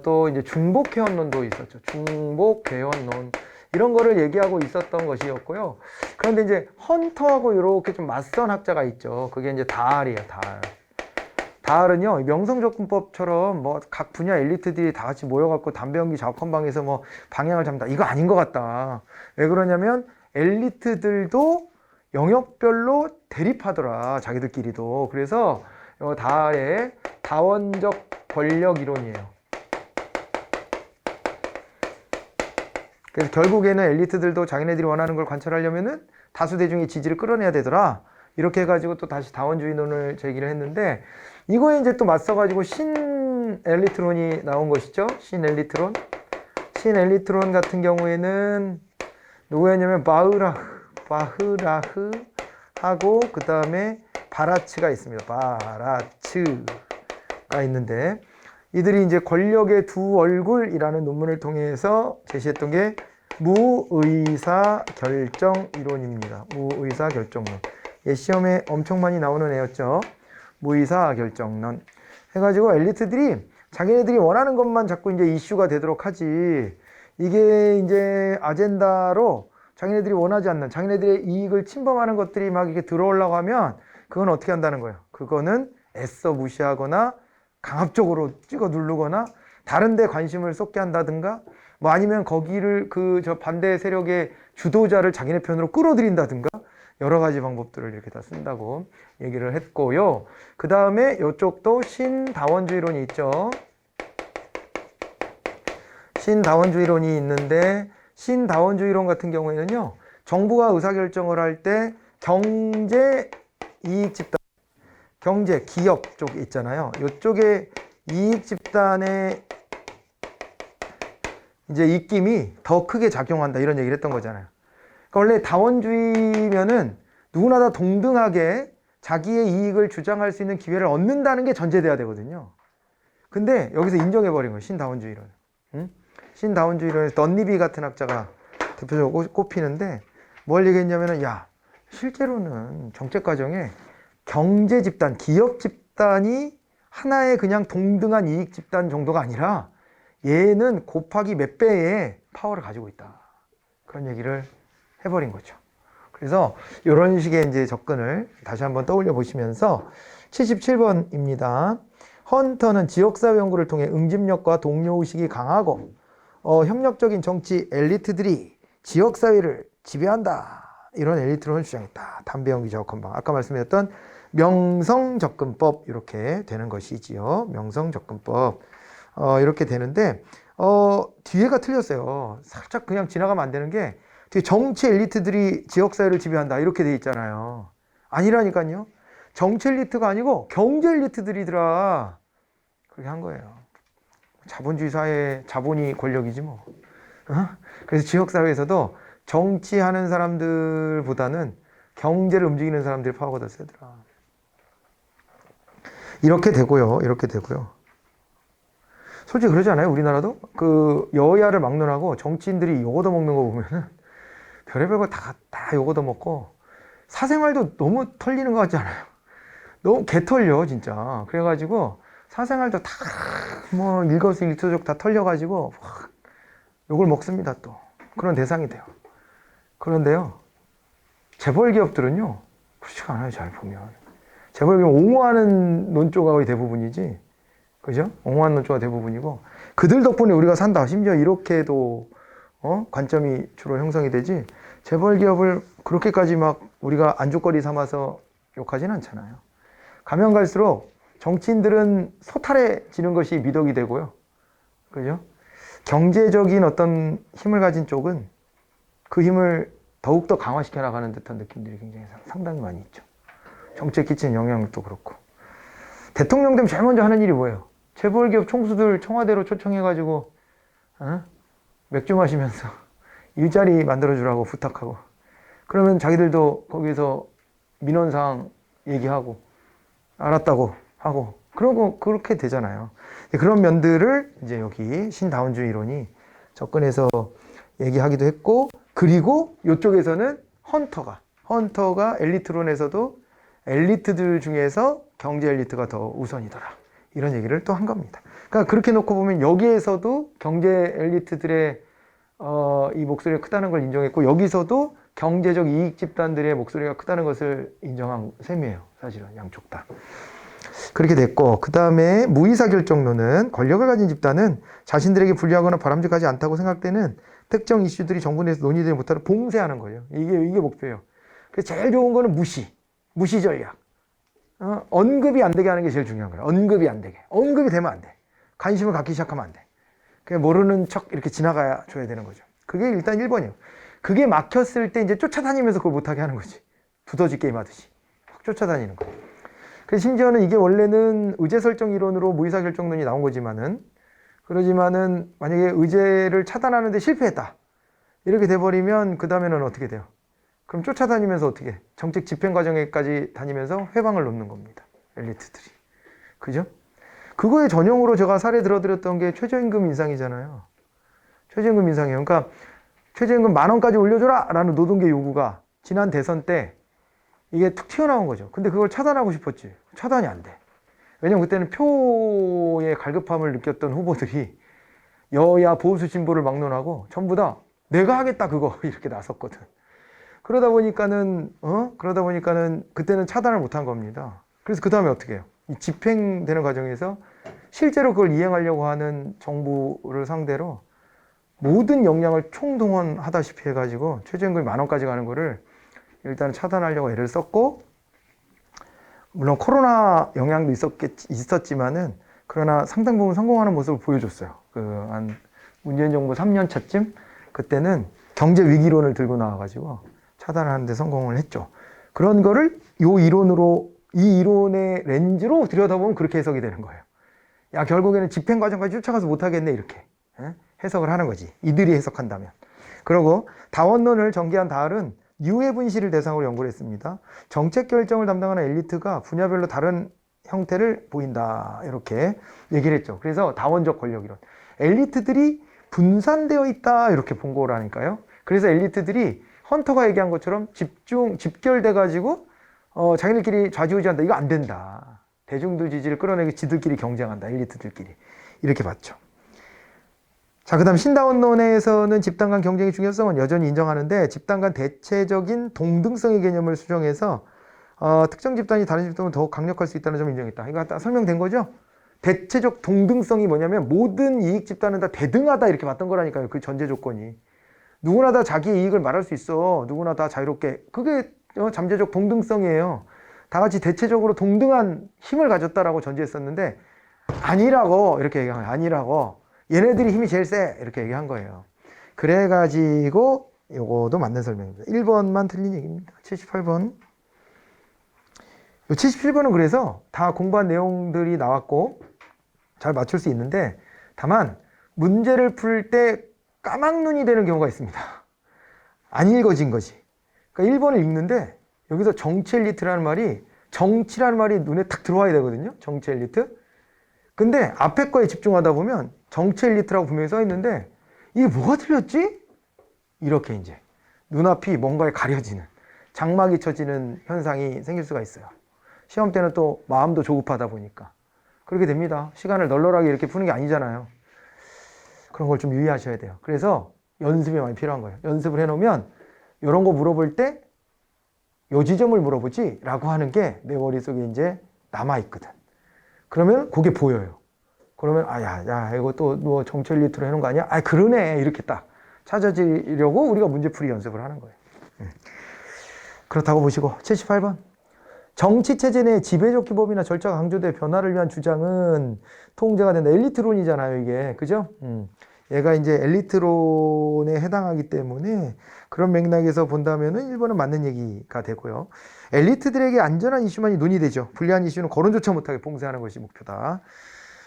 또 이제 중복회원론도 있었죠. 중복회원론 이런 거를 얘기하고 있었던 것이었고요. 그런데 이제 헌터하고 이렇게 좀 맞선 학자가 있죠. 그게 이제 다알이에요. 다알은요, 명성접근법처럼 뭐 각 분야 엘리트들이 다 같이 모여갖고 담배 연기 작업한방에서 뭐 방향을 잡는다, 이거 아닌 것 같다. 왜 그러냐면 엘리트들도 영역별로 대립하더라, 자기들끼리도. 그래서 다알의 다원적 권력 이론이에요. 그래서 결국에는 엘리트들도 자기네들이 원하는 걸 관철하려면은 다수 대중의 지지를 끌어내야 되더라. 이렇게 해가지고 또 다시 다원주의론을 제기를 했는데, 이거에 이제 또 맞서가지고 신엘리트론이 나온 것이죠. 신엘리트론 같은 경우에는 누구였냐면 바흐라흐하고 그 다음에 바라츠가 있습니다. 바라츠가 있는데, 이들이 이제 권력의 두 얼굴이라는 논문을 통해서 제시했던 게 무의사결정 이론입니다. 무의사결정론. 예, 시험에 엄청 많이 나오는 애였죠. 무의사결정론. 해가지고 엘리트들이 자기네들이 원하는 것만 자꾸 이제 이슈가 되도록 하지, 이게 이제 아젠다로 자기네들이 원하지 않는, 자기네들의 이익을 침범하는 것들이 막 이렇게 들어오려고 하면 그건 어떻게 한다는 거예요? 그거는 애써 무시하거나 강압적으로 찍어 누르거나 다른 데 관심을 쏟게 한다든가, 뭐 아니면 거기를 저 반대 세력의 주도자를 자기네 편으로 끌어들인다든가, 여러 가지 방법들을 이렇게 다 쓴다고 얘기를 했고요. 그 다음에 이쪽도 신다원주의론이 있죠. 신다원주의론이 있는데, 신다원주의론 같은 경우에는요, 정부가 의사결정을 할 때 경제 이익 집단, 경제, 기업 쪽 있잖아요. 이쪽에 이익 집단의 이제 입김이 더 크게 작용한다, 이런 얘기를 했던 거잖아요. 그러니까 원래 다원주의면은 누구나 다 동등하게 자기의 이익을 주장할 수 있는 기회를 얻는다는 게 전제돼야 되거든요. 근데 여기서 인정해버린 거예요, 신다원주의론. 응? 신다원주의론에서 던니비 같은 학자가 대표적으로 꼽히는데, 뭘 얘기했냐면은, 야, 실제로는 정책 과정에 경제 집단, 기업 집단이 하나의 그냥 동등한 이익 집단 정도가 아니라 얘는 곱하기 몇 배의 파워를 가지고 있다, 그런 얘기를 해버린 거죠. 그래서 이런 식의 이제 접근을 다시 한번 떠올려 보시면서 77번입니다. 헌터는 지역사회 연구를 통해 응집력과 동료의식이 강하고 협력적인 정치 엘리트들이 지역사회를 지배한다, 이런 엘리트론을 주장했다. 담배 연기 작업한방, 아까 말씀드렸던 명성접근법, 이렇게 되는 것이지요. 명성접근법 이렇게 되는데, 뒤에가 틀렸어요. 살짝 그냥 지나가면 안 되는 게, 뒤에 정치 엘리트들이 지역사회를 지배한다, 이렇게 돼 있잖아요. 아니라니까요. 정치 엘리트가 아니고 경제 엘리트들이더라, 그렇게 한 거예요. 자본주의 사회, 자본이 권력이지 뭐. 그래서 지역사회에서도 정치하는 사람들보다는 경제를 움직이는 사람들의 파워가 더 세더라. 이렇게 되고요. 솔직히 그러지 않아요? 우리나라도 그 여야를 막론하고 정치인들이 요거 더 먹는 거 보면은 별의별 거 다 요거 더 먹고, 사생활도 너무 털리는 것 같지 않아요? 너무 개털려 진짜. 그래가지고 사생활도 다 뭐 일거수일투족 다 털려가지고 요걸 먹습니다. 또 그런 대상이 돼요. 그런데요, 재벌 기업들은요 그렇지가 않아요. 잘 보면 재벌 기업 옹호하는 논조가 거의 대부분이지, 그죠? 옹호하는 논조가 대부분이고, 그들 덕분에 우리가 산다, 심지어 이렇게도 관점이 주로 형성이 되지, 재벌 기업을 그렇게까지 막 우리가 안주거리 삼아서 욕하진 않잖아요. 가면 갈수록 정치인들은 소탈해지는 것이 미덕이 되고요, 그죠? 경제적인 어떤 힘을 가진 쪽은 그 힘을 더욱더 강화시켜 나가는 듯한 느낌들이 굉장히 상당히 많이 있죠. 정치에 끼치는 영향력도 그렇고. 대통령 되면 제일 먼저 하는 일이 뭐예요? 재벌기업 총수들 청와대로 초청해가지고 어? 맥주 마시면서 일자리 만들어주라고 부탁하고, 그러면 자기들도 거기서 민원사항 얘기하고 알았다고 하고, 그러고 그렇게 되잖아요. 그런 면들을 이제 여기 신다운주의 이론이 접근해서 얘기하기도 했고, 그리고 이쪽에서는 헌터가 엘리트론에서도 엘리트들 중에서 경제 엘리트가 더 우선이더라, 이런 얘기를 또 한 겁니다. 그러니까 그렇게 놓고 보면 여기에서도 경제 엘리트들의 이 목소리가 크다는 걸 인정했고, 여기서도 경제적 이익 집단들의 목소리가 크다는 것을 인정한 셈이에요. 사실은 양쪽 다. 그렇게 됐고, 그 다음에 무의사 결정론은 권력을 가진 집단은 자신들에게 불리하거나 바람직하지 않다고 생각되는 특정 이슈들이 정부 내에서 논의되지 못하도록 봉쇄하는 거예요. 이게 목표예요. 그래서 제일 좋은 거는 무시 전략. 언급이 안 되게 하는 게 제일 중요한 거예요. 언급이 안 되게. 언급이 되면 안 돼. 관심을 갖기 시작하면 안 돼. 그냥 모르는 척 이렇게 지나가야 줘야 되는 거죠. 그게 일단 1번이에요. 그게 막혔을 때 이제 쫓아다니면서 그걸 못하게 하는 거지. 두더지 게임 하듯이. 확 쫓아다니는 거. 그래서 심지어는 이게 원래는 의제 설정 이론으로 무의사 결정론이 나온 거지만은, 그러지만은 만약에 의제를 차단하는데 실패했다, 이렇게 돼버리면 그 다음에는 어떻게 돼요? 그럼 쫓아다니면서 어떻게 해? 정책 집행 과정에까지 다니면서 회방을 놓는 겁니다. 엘리트들이. 그죠? 그거의 전형으로 제가 사례 들어드렸던 게 최저임금 인상이잖아요. 최저임금 인상이에요. 그러니까 최저임금 10,000원까지 올려줘라! 라는 노동계 요구가 지난 대선 때 이게 툭 튀어나온 거죠. 근데 그걸 차단하고 싶었지. 차단이 안 돼. 왜냐면 그때는 표의 갈급함을 느꼈던 후보들이 여야 보수 진보를 막론하고 전부 다 내가 하겠다 그거 이렇게 나섰거든. 그러다 보니까는 그때는 차단을 못한 겁니다. 그래서 그 다음에 어떻게 해요? 이 집행되는 과정에서 실제로 그걸 이행하려고 하는 정부를 상대로 모든 역량을 총동원하다시피 해가지고 최저임금이 10,000원까지 가는 거를 일단 차단하려고 애를 썼고, 물론 코로나 영향도 있었지만은, 그러나 상당 부분 성공하는 모습을 보여줬어요. 한 문재인 정부 3년 차쯤, 그때는 경제 위기론을 들고 나와가지고 차단하는 데 성공을 했죠. 그런 거를 이 이론의 렌즈로 들여다보면 그렇게 해석이 되는 거예요. 야, 결국에는 집행 과정까지 쫓아가서 못하겠네, 이렇게 해석을 하는 거지. 이들이 해석한다면. 그리고 다원론을 전개한 다을은 유해 분실을 대상으로 연구를 했습니다. 정책 결정을 담당하는 엘리트가 분야별로 다른 형태를 보인다, 이렇게 얘기를 했죠. 그래서 다원적 권력 이론. 엘리트들이 분산되어 있다, 이렇게 본 거라니까요. 그래서 엘리트들이 헌터가 얘기한 것처럼 집결돼가지고 자기들끼리 좌지우지한다. 이거 안 된다. 대중들 지지를 끌어내기 지들끼리 경쟁한다. 엘리트들끼리. 이렇게 봤죠. 자, 그 다음 신다원론에서는 집단 간 경쟁의 중요성은 여전히 인정하는데, 집단 간 대체적인 동등성의 개념을 수정해서 특정 집단이 다른 집단보다 더욱 강력할 수 있다는 점을 인정했다. 이거 다 설명된 거죠? 대체적 동등성이 뭐냐면 모든 이익 집단은 다 대등하다, 이렇게 봤던 거라니까요. 그 전제 조건이. 누구나 다 자기의 이익을 말할 수 있어. 누구나 다 자유롭게. 그게 잠재적 동등성이에요. 다 같이 대체적으로 동등한 힘을 가졌다라고 전제했었는데, 아니라고 이렇게 얘기한 거예요. 아니라고. 얘네들이 힘이 제일 세, 이렇게 얘기한 거예요. 그래가지고 요거도 맞는 설명입니다. 1번만 틀린 얘기입니다. 78번. 77번은 그래서 다 공부한 내용들이 나왔고 잘 맞출 수 있는데, 다만 문제를 풀 때 까막눈이 되는 경우가 있습니다. 안 읽어진 거지. 그러니까 1번을 읽는데 여기서 정치 엘리트라는 말이, 정치라는 말이 눈에 탁 들어와야 되거든요. 정치 엘리트. 근데 앞에 거에 집중하다 보면 정치 엘리트라고 분명히 써 있는데 이게 뭐가 틀렸지? 이렇게 이제 눈앞이 뭔가에 가려지는, 장막이 쳐지는 현상이 생길 수가 있어요. 시험 때는 또 마음도 조급하다 보니까 그렇게 됩니다. 시간을 널널하게 이렇게 푸는 게 아니잖아요. 그런 걸 좀 유의하셔야 돼요. 그래서 연습이 많이 필요한 거예요. 연습을 해놓으면 이런 거 물어볼 때 요 지점을 물어보지 라고 하는 게 내 머릿속에 이제 남아있거든. 그러면 그게 보여요. 그러면 야 이거 또 뭐 정치 엘리트로 해놓은 거 아니야? 그러네, 이렇게 딱 찾아지려고 우리가 문제풀이 연습을 하는 거예요. 그렇다고 보시고. 78번. 정치체제 내 지배적 기법이나 절차가 강조돼 변화를 위한 주장은 통제가 된다. 엘리트론이잖아요, 이게. 그죠? 얘가 이제 엘리트론에 해당하기 때문에 그런 맥락에서 본다면은 1번은 맞는 얘기가 되고요. 엘리트들에게 안전한 이슈만이 논의되죠. 불리한 이슈는 거론조차 못하게 봉쇄하는 것이 목표다.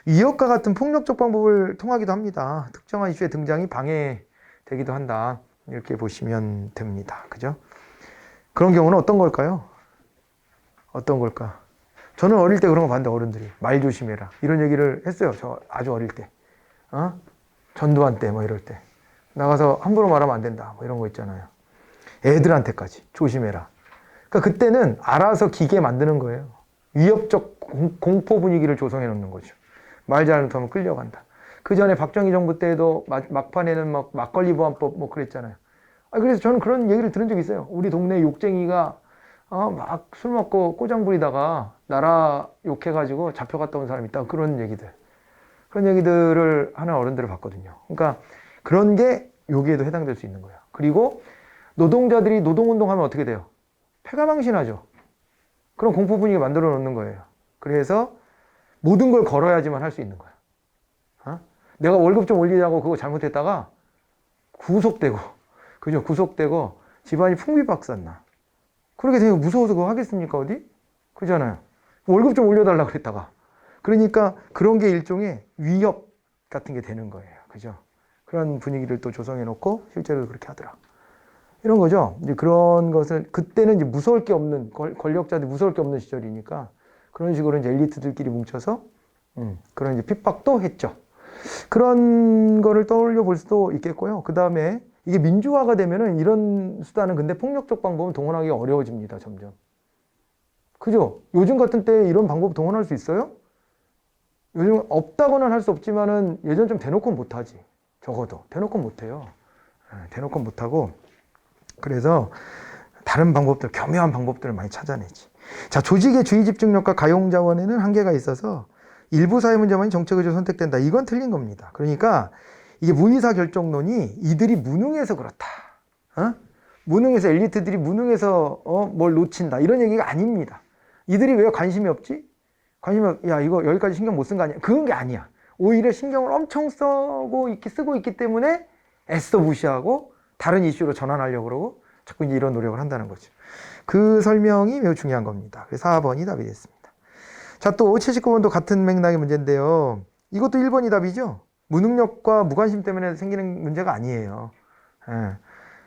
위협과 같은 폭력적 방법을 통하기도 합니다. 특정한 이슈의 등장이 방해되기도 한다. 이렇게 보시면 됩니다. 그죠? 그런 경우는 어떤 걸까요? 어떤 걸까? 저는 어릴 때 그런 거 봤는데 어른들이 말 조심해라 이런 얘기를 했어요. 저 아주 어릴 때. 전두환 때 뭐 이럴 때. 나가서 함부로 말하면 안 된다. 뭐 이런 거 있잖아요. 애들한테까지 조심해라. 그러니까 그때는 알아서 기계 만드는 거예요. 위협적 공포 분위기를 조성해 놓는 거죠. 말 잘못하면 끌려간다. 그 전에 박정희 정부 때도 막판에는 막 막걸리 보안법 뭐 그랬잖아요. 그래서 저는 그런 얘기를 들은 적이 있어요. 우리 동네 욕쟁이가 막 술 먹고 꼬장 부리다가 나라 욕해가지고 잡혀갔다 온 사람이 있다. 그런 얘기들을 하는 어른들을 봤거든요. 그러니까 그런 게 여기에도 해당될 수 있는 거예요. 그리고 노동자들이 노동운동하면 어떻게 돼요? 패가망신하죠. 그런 공포 분위기 만들어 놓는 거예요. 그래서 모든 걸 걸어야지만 할 수 있는 거야. 내가 월급 좀 올리자고 그거 잘못했다가 구속되고, 그죠? 구속되고 집안이 풍비박산나. 그렇게 되면 무서워서 그거 하겠습니까, 어디? 그잖아요. 월급 좀 올려달라고 그랬다가. 그러니까 그런 게 일종의 위협 같은 게 되는 거예요. 그죠? 그런 분위기를 또 조성해 놓고 실제로 그렇게 하더라. 이런 거죠. 이제 그런 것을, 그때는 이제 무서울 게 없는, 권력자들이 무서울 게 없는 시절이니까 그런 식으로 이제 엘리트들끼리 뭉쳐서 그런 이제 핍박도 했죠. 그런 거를 떠올려 볼 수도 있겠고요. 그 다음에 이게 민주화가 되면은 이런 수단은 근데 폭력적 방법은 동원하기 어려워집니다. 점점. 그죠? 요즘 같은 때 이런 방법 동원할 수 있어요? 요즘 없다고는 할 수 없지만은 예전 좀 대놓고는 못하지. 적어도. 대놓고는 못해요. 대놓고는 못하고. 그래서 다른 방법들, 교묘한 방법들을 많이 찾아내지. 자, 조직의 주의 집중력과 가용 자원에는 한계가 있어서 일부 사회 문제만이 정책 의제로 선택된다. 이건 틀린 겁니다. 그러니까 이게 무의사 결정론이 이들이 무능해서 그렇다. 무능해서 엘리트들이 무능해서 뭘 놓친다. 이런 얘기가 아닙니다. 이들이 왜 관심이 없지? 야, 이거 여기까지 신경 못 쓴 거 아니야? 그런 게 아니야. 오히려 신경을 엄청 쓰고 있기 때문에 애써 무시하고 다른 이슈로 전환하려고 그러고 자꾸 이제 이런 노력을 한다는 거죠. 그 설명이 매우 중요한 겁니다. 그래서 4번이 답이 됐습니다. 자, 또 79번도 같은 맥락의 문제인데요. 이것도 1번이 답이죠. 무능력과 무관심 때문에 생기는 문제가 아니에요.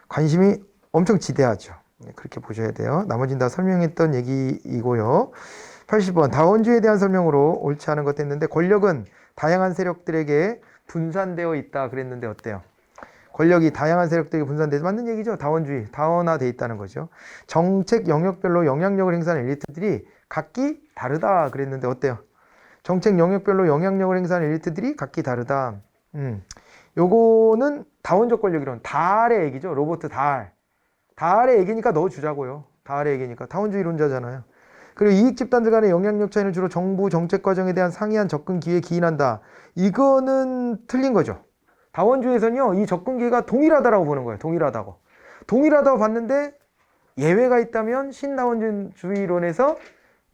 관심이 엄청 지대하죠. 그렇게 보셔야 돼요. 나머지는 다 설명했던 얘기이고요. 80번 다원주의에 대한 설명으로 옳지 않은 것도 했는데 권력은 다양한 세력들에게 분산되어 있다 그랬는데 어때요? 권력이 다양한 세력들에게 분산돼서 맞는 얘기죠. 다원주의, 다원화되어 있다는 거죠. 정책 영역별로 영향력을 행사하는 엘리트들이 각기 다르다 그랬는데 어때요? 정책 영역별로 영향력을 행사하는 엘리트들이 각기 다르다. 요거는 다원적 권력이론 달의 얘기죠. 로버트 달. 달의 얘기니까 넣어주자고요. 달의 얘기니까. 다원주의론자잖아요. 그리고 이익 집단들 간의 영향력 차이는 주로 정부 정책 과정에 대한 상이한 접근 기회에 기인한다. 이거는 틀린 거죠. 다원주의에서는요, 이 접근 기회가 동일하다라고 보는 거예요. 동일하다고. 동일하다고 봤는데 예외가 있다면 신다원주의론에서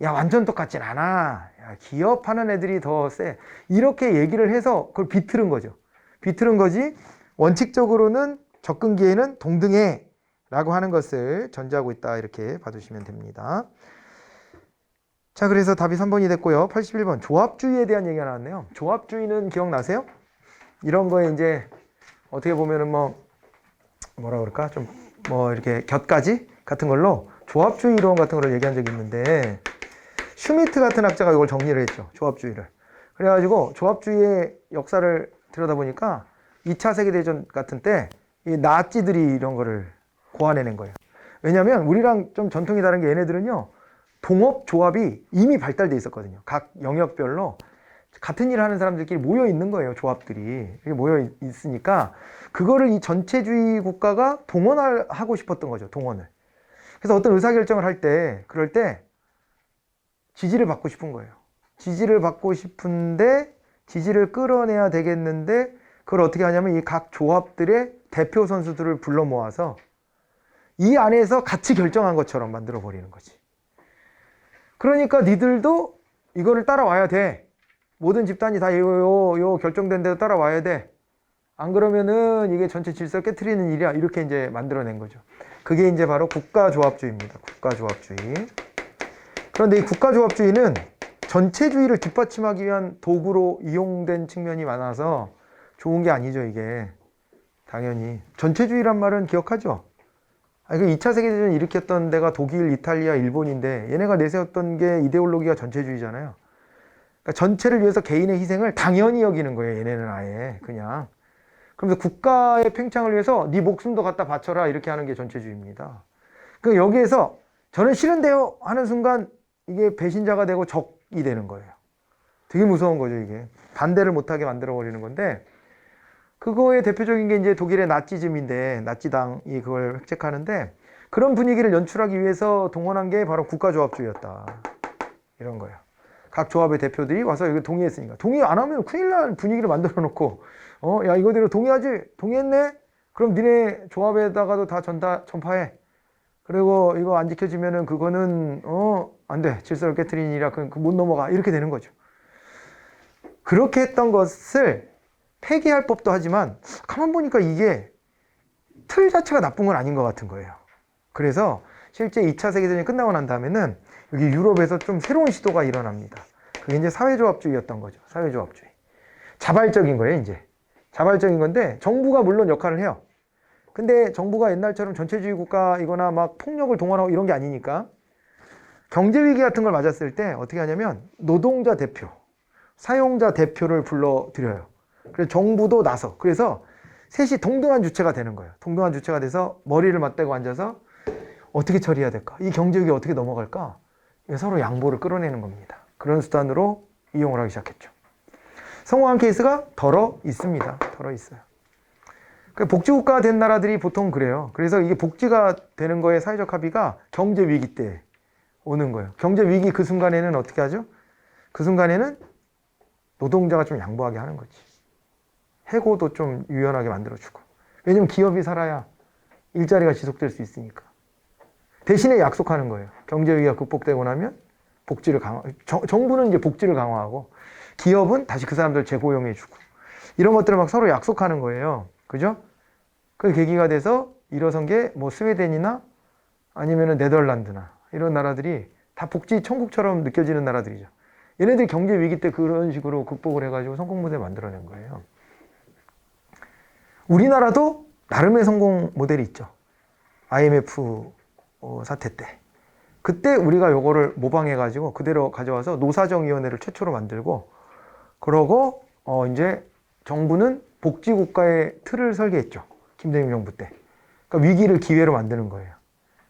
야, 완전 똑같진 않아. 야, 기업하는 애들이 더 세. 이렇게 얘기를 해서 그걸 비틀은 거죠. 비틀은 거지. 원칙적으로는 접근 기회는 동등해 라고 하는 것을 전제하고 있다. 이렇게 봐주시면 됩니다. 자, 그래서 답이 3번이 됐고요. 81번 조합주의에 대한 얘기가 나왔네요. 조합주의는 기억나세요? 이런 거에 이제 어떻게 보면은 뭐라 그럴까? 좀 이렇게 곁가지 같은 걸로 조합주의 이론 같은 걸 얘기한 적이 있는데 슈미트 같은 학자가 이걸 정리를 했죠. 조합주의를. 그래가지고 조합주의의 역사를 들여다보니까 2차 세계대전 같은 때 이 나치들이 이런 거를 고안해낸 거예요. 왜냐하면 우리랑 좀 전통이 다른 게 얘네들은요. 동업 조합이 이미 발달돼 있었거든요. 각 영역별로 같은 일을 하는 사람들끼리 모여 있는 거예요. 조합들이. 이렇게 모여 있으니까 그거를 이 전체주의 국가가 동원하고 싶었던 거죠. 동원을. 그래서 어떤 의사결정을 할 때 그럴 때 지지를 받고 싶은 거예요. 지지를 받고 싶은데 지지를 끌어내야 되겠는데 그걸 어떻게 하냐면 이 각 조합들의 대표 선수들을 불러 모아서 이 안에서 같이 결정한 것처럼 만들어 버리는 거지. 그러니까 니들도 이거를 따라와야 돼. 모든 집단이 다 요 결정된 대로 따라와야 돼. 안 그러면은 이게 전체 질서를 깨트리는 일이야. 이렇게 이제 만들어낸 거죠. 그게 이제 바로 국가조합주의입니다. 국가조합주의. 그런데 이 국가조합주의는 전체주의를 뒷받침하기 위한 도구로 이용된 측면이 많아서 좋은 게 아니죠, 이게. 당연히. 전체주의란 말은 기억하죠? 그 2차 세계대전을 일으켰던 데가 독일, 이탈리아, 일본인데 얘네가 내세웠던 게 이데올로기가 전체주의잖아요. 그러니까 전체를 위해서 개인의 희생을 당연히 여기는 거예요, 얘네는 아예. 그냥. 그러면서 국가의 팽창을 위해서 네 목숨도 갖다 바쳐라 이렇게 하는 게 전체주의입니다. 그러니까 여기에서 저는 싫은데요 하는 순간 이게 배신자가 되고 적이 되는 거예요. 되게 무서운 거죠, 이게. 반대를 못하게 만들어 버리는 건데, 그거의 대표적인 게 이제 독일의 나치즘인데, 나치당이 그걸 획책하는데, 그런 분위기를 연출하기 위해서 동원한 게 바로 국가조합주의였다. 이런 거예요. 각 조합의 대표들이 와서 여기 동의했으니까. 동의 안 하면 큰일 날 분위기를 만들어 놓고, 야, 이거대로 동의하지? 동의했네? 그럼 니네 조합에다가도 다 전파해. 그리고 이거 안 지켜지면은 그거는, 안 돼. 질서를 깨트리니라 못 넘어가. 이렇게 되는 거죠. 그렇게 했던 것을 폐기할 법도 하지만, 가만 보니까 이게 틀 자체가 나쁜 건 아닌 것 같은 거예요. 그래서 실제 2차 세계대전이 끝나고 난 다음에는 여기 유럽에서 좀 새로운 시도가 일어납니다. 그게 이제 사회조합주의였던 거죠. 사회조합주의. 자발적인 거예요, 이제. 자발적인 건데, 정부가 물론 역할을 해요. 근데 정부가 옛날처럼 전체주의 국가이거나 막 폭력을 동원하고 이런 게 아니니까 경제위기 같은 걸 맞았을 때 어떻게 하냐면 노동자 대표, 사용자 대표를 불러들여요. 그래서 정부도 나서. 그래서 셋이 동등한 주체가 되는 거예요. 동등한 주체가 돼서 머리를 맞대고 앉아서 어떻게 처리해야 될까? 이 경제위기 어떻게 넘어갈까? 서로 양보를 끌어내는 겁니다. 그런 수단으로 이용을 하기 시작했죠. 성공한 케이스가 덜어 있습니다. 덜어 있어요. 복지국가가 된 나라들이 보통 그래요. 그래서 이게 복지가 되는 거에 사회적 합의가 경제위기 때 오는 거예요. 경제위기 그 순간에는 어떻게 하죠? 그 순간에는 노동자가 좀 양보하게 하는 거지. 해고도 좀 유연하게 만들어주고. 왜냐면 기업이 살아야 일자리가 지속될 수 있으니까. 대신에 약속하는 거예요. 경제위기가 극복되고 나면 복지를 정부는 이제 복지를 강화하고 기업은 다시 그 사람들 재고용해주고. 이런 것들을 막 서로 약속하는 거예요. 그죠? 그 계기가 돼서 일어선 게 뭐 스웨덴이나 아니면은 네덜란드나 이런 나라들이 다 복지 천국처럼 느껴지는 나라들이죠. 얘네들이 경제 위기 때 그런 식으로 극복을 해가지고 성공 모델을 만들어낸 거예요. 우리나라도 나름의 성공 모델이 있죠. IMF 사태 때. 그때 우리가 요거를 모방해가지고 그대로 가져와서 노사정위원회를 최초로 만들고 그러고 이제 정부는 복지국가의 틀을 설계했죠. 김대중 정부 때. 그러니까 위기를 기회로 만드는 거예요.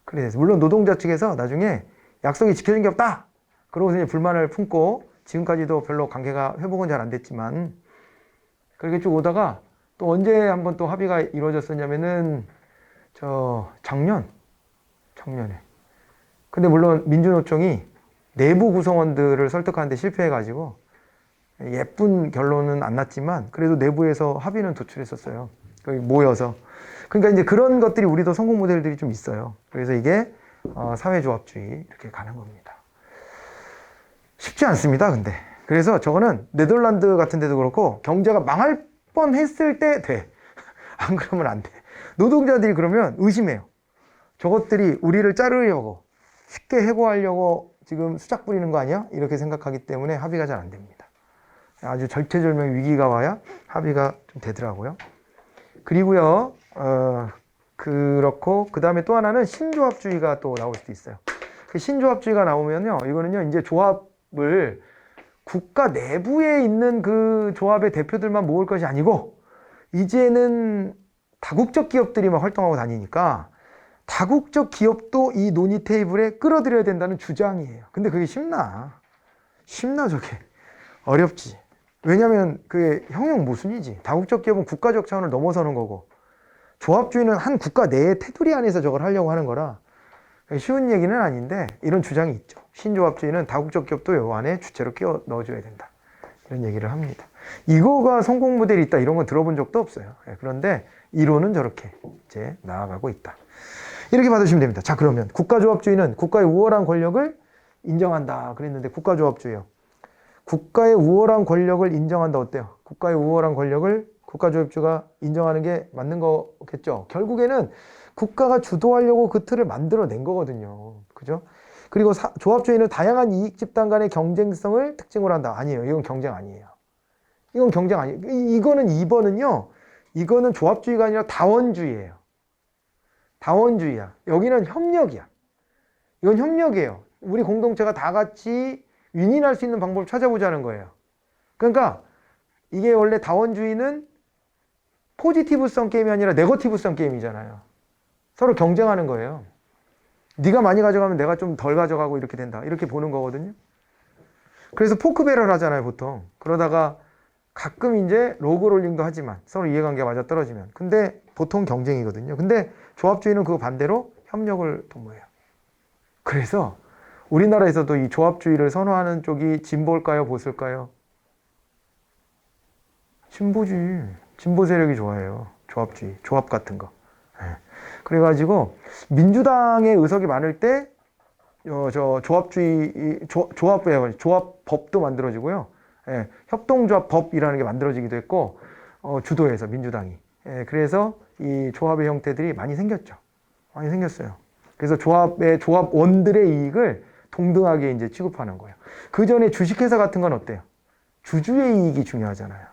그래서 물론 노동자 측에서 나중에 약속이 지켜진 게 없다. 그러고서 이제 불만을 품고 지금까지도 별로 관계가 회복은 잘 안 됐지만 그렇게 쭉 오다가 또 언제 한번 또 합의가 이루어졌었냐면은 작년에. 근데 물론 민주노총이 내부 구성원들을 설득하는데 실패해가지고 예쁜 결론은 안 났지만 그래도 내부에서 합의는 도출했었어요. 거기 모여서. 그러니까 이제 그런 것들이 우리도 성공 모델들이 좀 있어요. 그래서 이게 사회조합주의 이렇게 가는 겁니다. 쉽지 않습니다, 근데. 그래서 저거는 네덜란드 같은 데도 그렇고 경제가 망할 뻔했을 때 돼. 안 그러면 안 돼. 노동자들이 그러면 의심해요. 저것들이 우리를 자르려고 쉽게 해고하려고 지금 수작 부리는 거 아니야? 이렇게 생각하기 때문에 합의가 잘 안 됩니다. 아주 절체절명 위기가 와야 합의가 좀 되더라고요. 그리고요, 그렇고, 그 다음에 또 하나는 신조합주의가 또 나올 수도 있어요. 그 신조합주의가 나오면요, 이거는요, 이제 조합을 국가 내부에 있는 그 조합의 대표들만 모을 것이 아니고, 이제는 다국적 기업들이 막 활동하고 다니니까, 다국적 기업도 이 논의 테이블에 끌어들여야 된다는 주장이에요. 근데 그게 쉽나, 저게. 어렵지. 왜냐면 그게 형용 모순이지. 다국적 기업은 국가적 차원을 넘어서는 거고 조합주의는 한 국가 내의 테두리 안에서 저걸 하려고 하는 거라 쉬운 얘기는 아닌데 이런 주장이 있죠. 신조합주의는 다국적 기업도 요 안에 주체로 끼워 넣어줘야 된다. 이런 얘기를 합니다. 이거가 성공 모델이 있다 이런 건 들어본 적도 없어요. 그런데 이론은 저렇게 이제 나아가고 있다. 이렇게 받으시면 됩니다. 자, 그러면 국가조합주의는 국가의 우월한 권력을 인정한다 그랬는데 국가조합주의요. 국가의 우월한 권력을 인정한다 어때요? 국가의 우월한 권력을 국가조합주의가 인정하는 게 맞는 거겠죠. 결국에는 국가가 주도하려고 그 틀을 만들어낸 거거든요. 그죠? 그리고 조합주의는 다양한 이익 집단 간의 경쟁성을 특징으로 한다. 아니에요. 이건 경쟁 아니에요. 이건 경쟁 아니에요. 이거는 2번은요. 이거는 조합주의가 아니라 다원주의예요. 다원주의야. 여기는 협력이야. 이건 협력이에요. 우리 공동체가 다 같이 윈윈할 수 있는 방법을 찾아보자는 거예요. 그러니까 이게 원래 다원주의는 포지티브성 게임이 아니라 네거티브성 게임이잖아요. 서로 경쟁하는 거예요. 네가 많이 가져가면 내가 좀 덜 가져가고 이렇게 된다. 이렇게 보는 거거든요. 그래서 포크배럴 하잖아요, 보통. 그러다가 가끔 이제 로그롤링도 하지만 서로 이해관계가 맞아 떨어지면. 근데 보통 경쟁이거든요. 근데 조합주의는 그거 반대로 협력을 도모해요. 그래서 우리나라에서도 이 조합주의를 선호하는 쪽이 진보일까요, 보수일까요? 진보지. 진보 세력이 좋아해요. 조합주의, 조합 같은 거. 그래가지고 민주당의 의석이 많을 때 조합주의 조합법도 만들어지고요. 협동조합법이라는 게 만들어지기도 했고 주도해서 민주당이. 그래서 이 조합의 형태들이 많이 생겼죠. 많이 생겼어요. 그래서 조합원들의 이익을 동등하게 이제 취급하는 거예요. 그 전에 주식회사 같은 건 어때요? 주주의 이익이 중요하잖아요.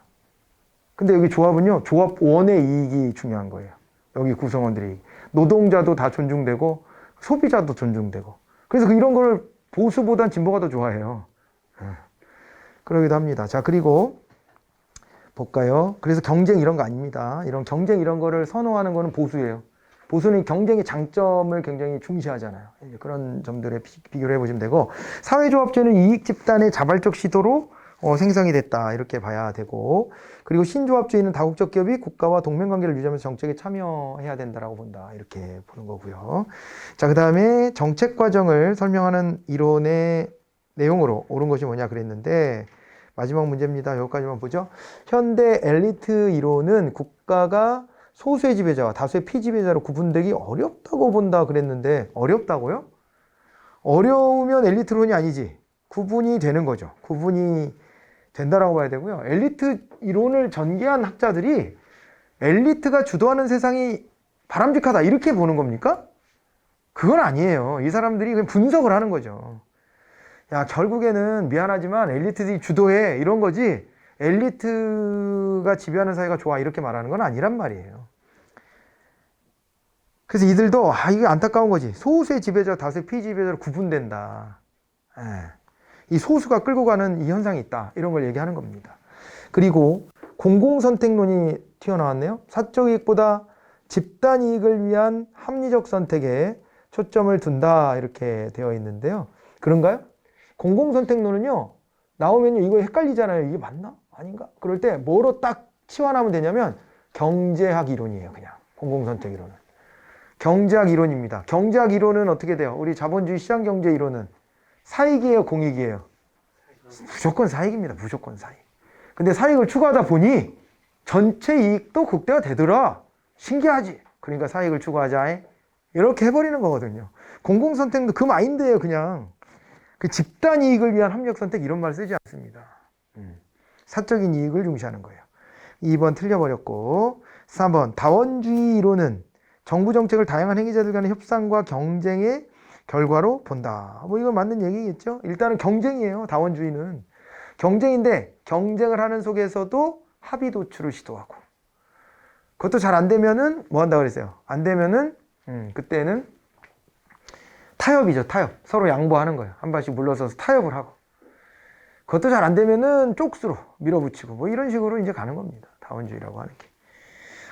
근데 여기 조합은요, 조합원의 이익이 중요한 거예요. 여기 구성원들이. 노동자도 다 존중되고, 소비자도 존중되고. 그래서 이런 걸 보수보단 진보가 더 좋아해요. 그러기도 합니다. 자, 그리고 볼까요? 그래서 경쟁 이런 거 아닙니다. 이런 경쟁 이런 거를 선호하는 거는 보수예요. 보수는 경쟁의 장점을 굉장히 중시하잖아요. 그런 점들에 비교를 해보시면 되고, 사회조합주의는 이익 집단의 자발적 시도로 생성이 됐다 이렇게 봐야 되고, 그리고 신조합주의는 다국적 기업이 국가와 동맹관계를 유지하면서 정책에 참여해야 된다라고 본다 이렇게 보는 거고요. 자, 그 다음에 정책 과정을 설명하는 이론의 내용으로 옳은 것이 뭐냐 그랬는데, 마지막 문제입니다. 여기까지만 보죠. 현대 엘리트 이론은 국가가 소수의 지배자와 다수의 피지배자로 구분되기 어렵다고 본다 그랬는데, 어렵다고요? 어려우면 엘리트론이 아니지. 구분이 되는 거죠. 구분이 된다라고 봐야 되고요. 엘리트 이론을 전개한 학자들이 엘리트가 주도하는 세상이 바람직하다 이렇게 보는 겁니까? 그건 아니에요. 이 사람들이 그냥 분석을 하는 거죠. 야, 결국에는 미안하지만 엘리트들이 주도해 이런 거지, 엘리트가 지배하는 사회가 좋아 이렇게 말하는 건 아니란 말이에요. 그래서 이들도 이게 안타까운 거지. 소수의 지배자, 다수의 피지배자로 구분된다. 이 소수가 끌고 가는 이 현상이 있다. 이런 걸 얘기하는 겁니다. 그리고 공공선택론이 튀어나왔네요. 사적 이익보다 집단 이익을 위한 합리적 선택에 초점을 둔다 이렇게 되어 있는데요. 그런가요? 공공선택론은요, 나오면요 이거 헷갈리잖아요. 이게 맞나? 아닌가? 그럴 때 뭐로 딱 치환하면 되냐면 경제학 이론이에요. 그냥 공공선택 이론은 경제학 이론입니다. 경제학 이론은 어떻게 돼요? 우리 자본주의 시장경제 이론은 사익이에요, 공익이에요? 무조건 사익입니다. 무조건 사익. 근데 사익을 추구하다 보니 전체 이익도 극대화 되더라. 신기하지? 그러니까 사익을 추구하자. 이렇게 해버리는 거거든요. 공공선택도 그 마인드예요. 그냥 그 집단 이익을 위한 합력선택 이런 말 쓰지 않습니다. 사적인 이익을 중시하는 거예요. 2번 틀려버렸고, 3번 다원주의 이론은 정부 정책을 다양한 행위자들 간의 협상과 경쟁의 결과로 본다. 뭐 이건 맞는 얘기겠죠? 일단은 경쟁이에요. 다원주의는 경쟁인데, 경쟁을 하는 속에서도 합의 도출을 시도하고, 그것도 잘 안 되면은 뭐 한다 그랬어요? 안 되면은 그때는 타협이죠. 타협. 서로 양보하는 거예요. 한 발씩 물러서서 타협을 하고, 그것도 잘 안 되면은 쪽수로 밀어붙이고, 뭐 이런 식으로 이제 가는 겁니다. 다원주의라고 하는 게.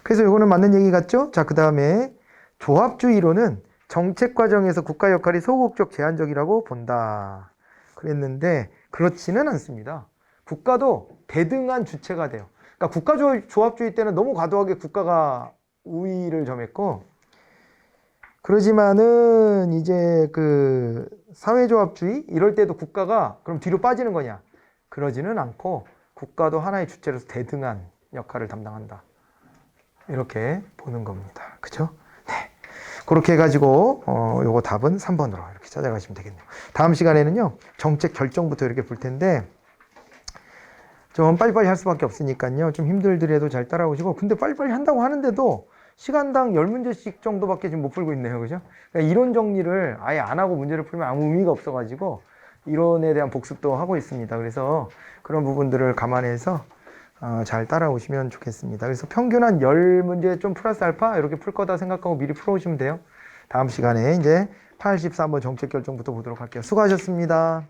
그래서 이거는 맞는 얘기 같죠? 자, 그 다음에 조합주의로는 정책 과정에서 국가 역할이 소극적 제한적이라고 본다 그랬는데, 그렇지는 않습니다. 국가도 대등한 주체가 돼요. 그러니까 국가조합주의 때는 너무 과도하게 국가가 우위를 점했고, 그러지만은 이제 그 사회조합주의 이럴 때도 국가가 그럼 뒤로 빠지는 거냐? 그러지는 않고 국가도 하나의 주체로서 대등한 역할을 담당한다. 이렇게 보는 겁니다. 그죠? 네. 그렇게 해가지고 요거 답은 3번으로 이렇게 찾아가시면 되겠네요. 다음 시간에는요, 정책 결정부터 이렇게 볼 텐데, 좀 빨리빨리 할 수밖에 없으니까요, 좀 힘들더라도 잘 따라오시고, 근데 빨리빨리 한다고 하는데도 시간당 10문제씩 정도밖에 지금 못 풀고 있네요. 그죠? 그러니까 이론 정리를 아예 안 하고 문제를 풀면 아무 의미가 없어가지고 이론에 대한 복습도 하고 있습니다. 그래서 그런 부분들을 감안해서 잘 따라오시면 좋겠습니다. 그래서 평균 한 10문제 좀 플러스 알파 이렇게 풀 거다 생각하고 미리 풀어오시면 돼요. 다음 시간에 이제 84번 정책 결정부터 보도록 할게요. 수고하셨습니다.